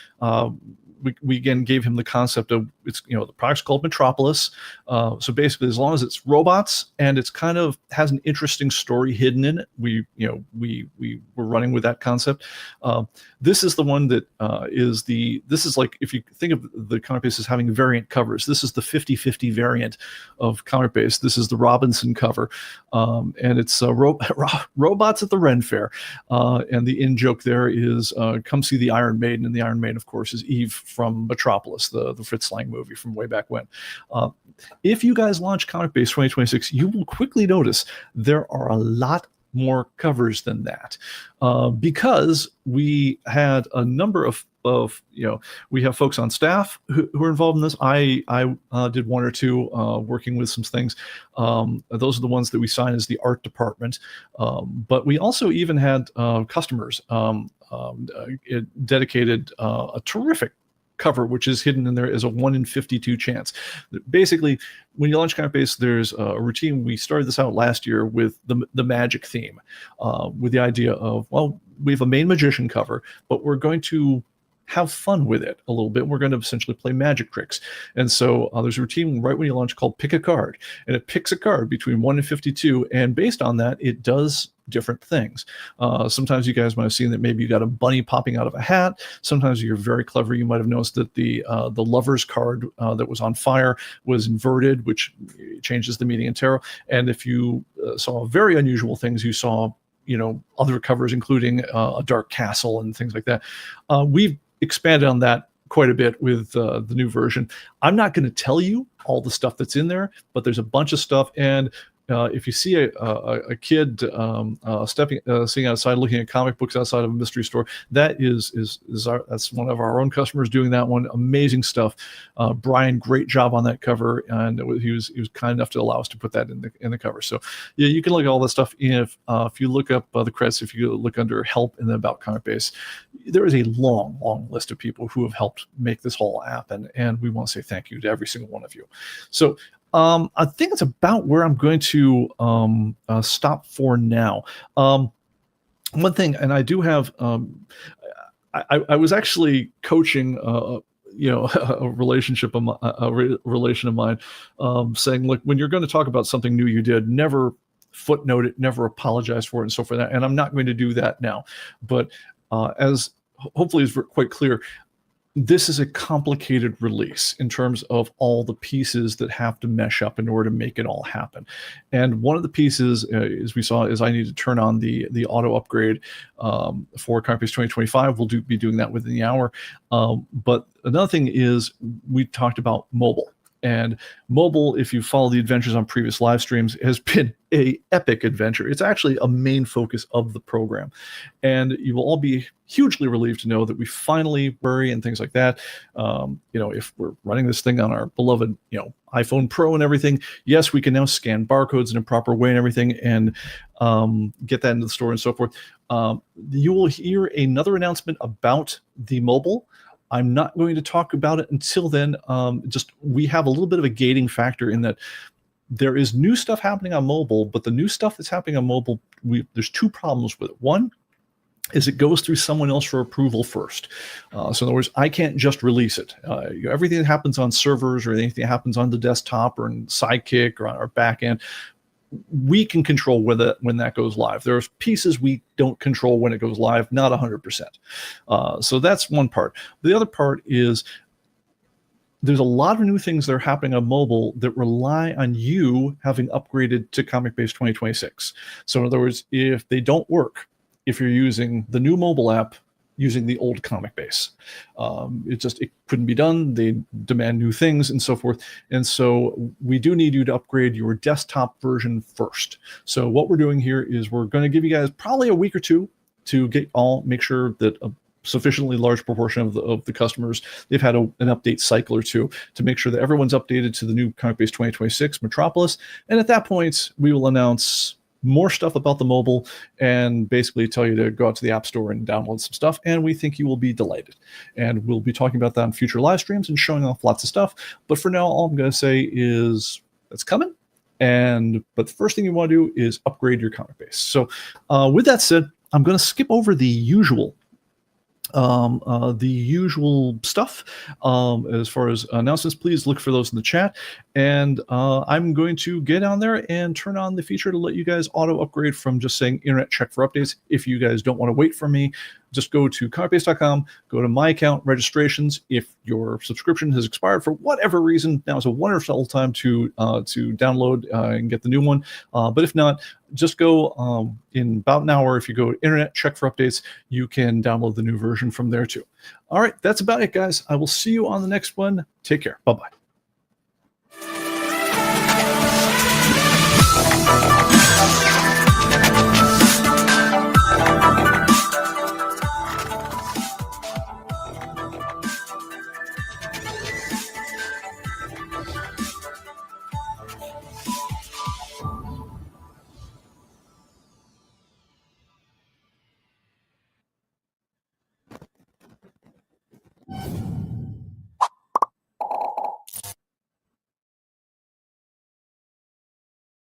We again gave him the concept of, it's, the product's called Metropolis. So basically, as long as it's robots and it's kind of has an interesting story hidden in it, we were running with that concept. This is the one that this is like, if you think of the ComicBase as having variant covers, this is the 50-50 variant of ComicBase. This is the Robinson cover. And it's robots at the Ren Fair. And the in-joke there is, come see the Iron Maiden. And the Iron Maiden, of course, is Eve from Metropolis, the Fritz Lang movie from way back when. If you guys launch ComicBase 2026, you will quickly notice there are a lot more covers than that, because we had a number of we have folks on staff who are involved in this. I did one or two working with some things. Those are the ones that we sign as the art department. But we also even had customers dedicated a terrific cover, which is hidden in there as a 1 in 52 chance. Basically, when you launch ComicBase, there's a routine. We started this out last year with the magic theme, with the idea of, well, we have a main magician cover, but we're going to have fun with it a little bit. We're going to essentially play magic tricks. And so there's a routine right when you launch called Pick a Card. And it picks a card between 1 and 52. And based on that, it does different things. Sometimes you guys might have seen that maybe you got a bunny popping out of a hat. Sometimes you're very clever. You might have noticed that the lover's card that was on fire was inverted, which changes the meaning in tarot. And if you saw very unusual things, you saw other covers, including a dark castle and things like that. We've expanded on that quite a bit with the new version. I'm not going to tell you all the stuff that's in there, but there's a bunch of stuff. And if you see a kid sitting outside looking at comic books outside of a mystery store, that's one of our own customers doing that one. Amazing stuff. Brian, great job on that cover, and he was kind enough to allow us to put that in the cover. So yeah, you can look at all that stuff. If you look up the credits, if you look under help and then about ComicBase, there is a long list of people who have helped make this whole happen, and we want to say thank you to every single one of you. So I think it's about where I'm going to stop for now. One thing, and I do have, I was actually coaching, a relation of mine, saying, look, when you're going to talk about something new you did, never footnote it, never apologize for it, and so forth. And I'm not going to do that now. But as hopefully is quite clear, this is a complicated release in terms of all the pieces that have to mesh up in order to make it all happen. And one of the pieces, as we saw, is I need to turn on the auto upgrade for ComicBase 2025. We'll be doing that within the hour. But another thing is we talked about mobile. And mobile, if you follow the adventures on previous live streams, has been an epic adventure. It's actually a main focus of the program. And you will all be hugely relieved to know that we finally worry and things like that. If we're running this thing on our beloved, iPhone Pro and everything, yes, we can now scan barcodes in a proper way and everything, and get that into the store and so forth. You will hear another announcement about the mobile. I'm not going to talk about it until then. We have a little bit of a gating factor in that there is new stuff happening on mobile, but the new stuff that's happening on mobile, there's two problems with it. One is it goes through someone else for approval first. So in other words, I can't just release it. Everything that happens on servers or anything that happens on the desktop or in Sidekick or on our back end, we can control when that goes live. There's pieces we don't control when it goes live, not 100%. So that's one part. The other part is there's a lot of new things that are happening on mobile that rely on you having upgraded to ComicBase 2026. So in other words, if they don't work, if you're using the new mobile app using the old ComicBase, it couldn't be done. They demand new things and so forth. And so we do need you to upgrade your desktop version first. So what we're doing here is we're going to give you guys probably a week or two to make sure that a sufficiently large proportion of the customers, they've had an update cycle or two to make sure that everyone's updated to the new ComicBase 2026 Metropolis. And at that point, we will announce more stuff about the mobile and basically tell you to go out to the App Store and download some stuff, and we think you will be delighted. And we'll be talking about that on future live streams and showing off lots of stuff. But for now, all I'm going to say is it's coming. But the first thing you want to do is upgrade your ComicBase. So with that said, I'm going to skip over the usual stuff. As far as announcements, please look for those in the chat. And I'm going to get on there and turn on the feature to let you guys auto upgrade from just saying internet check for updates. If you guys don't want to wait for me, just go to comicbase.com, go to my account registrations. If your subscription has expired for whatever reason, now is a wonderful time to download and get the new one. But if not, just go in about an hour. If you go to internet check for updates, you can download the new version from there too. All right, that's about it, guys. I will see you on the next one. Take care. Bye-bye.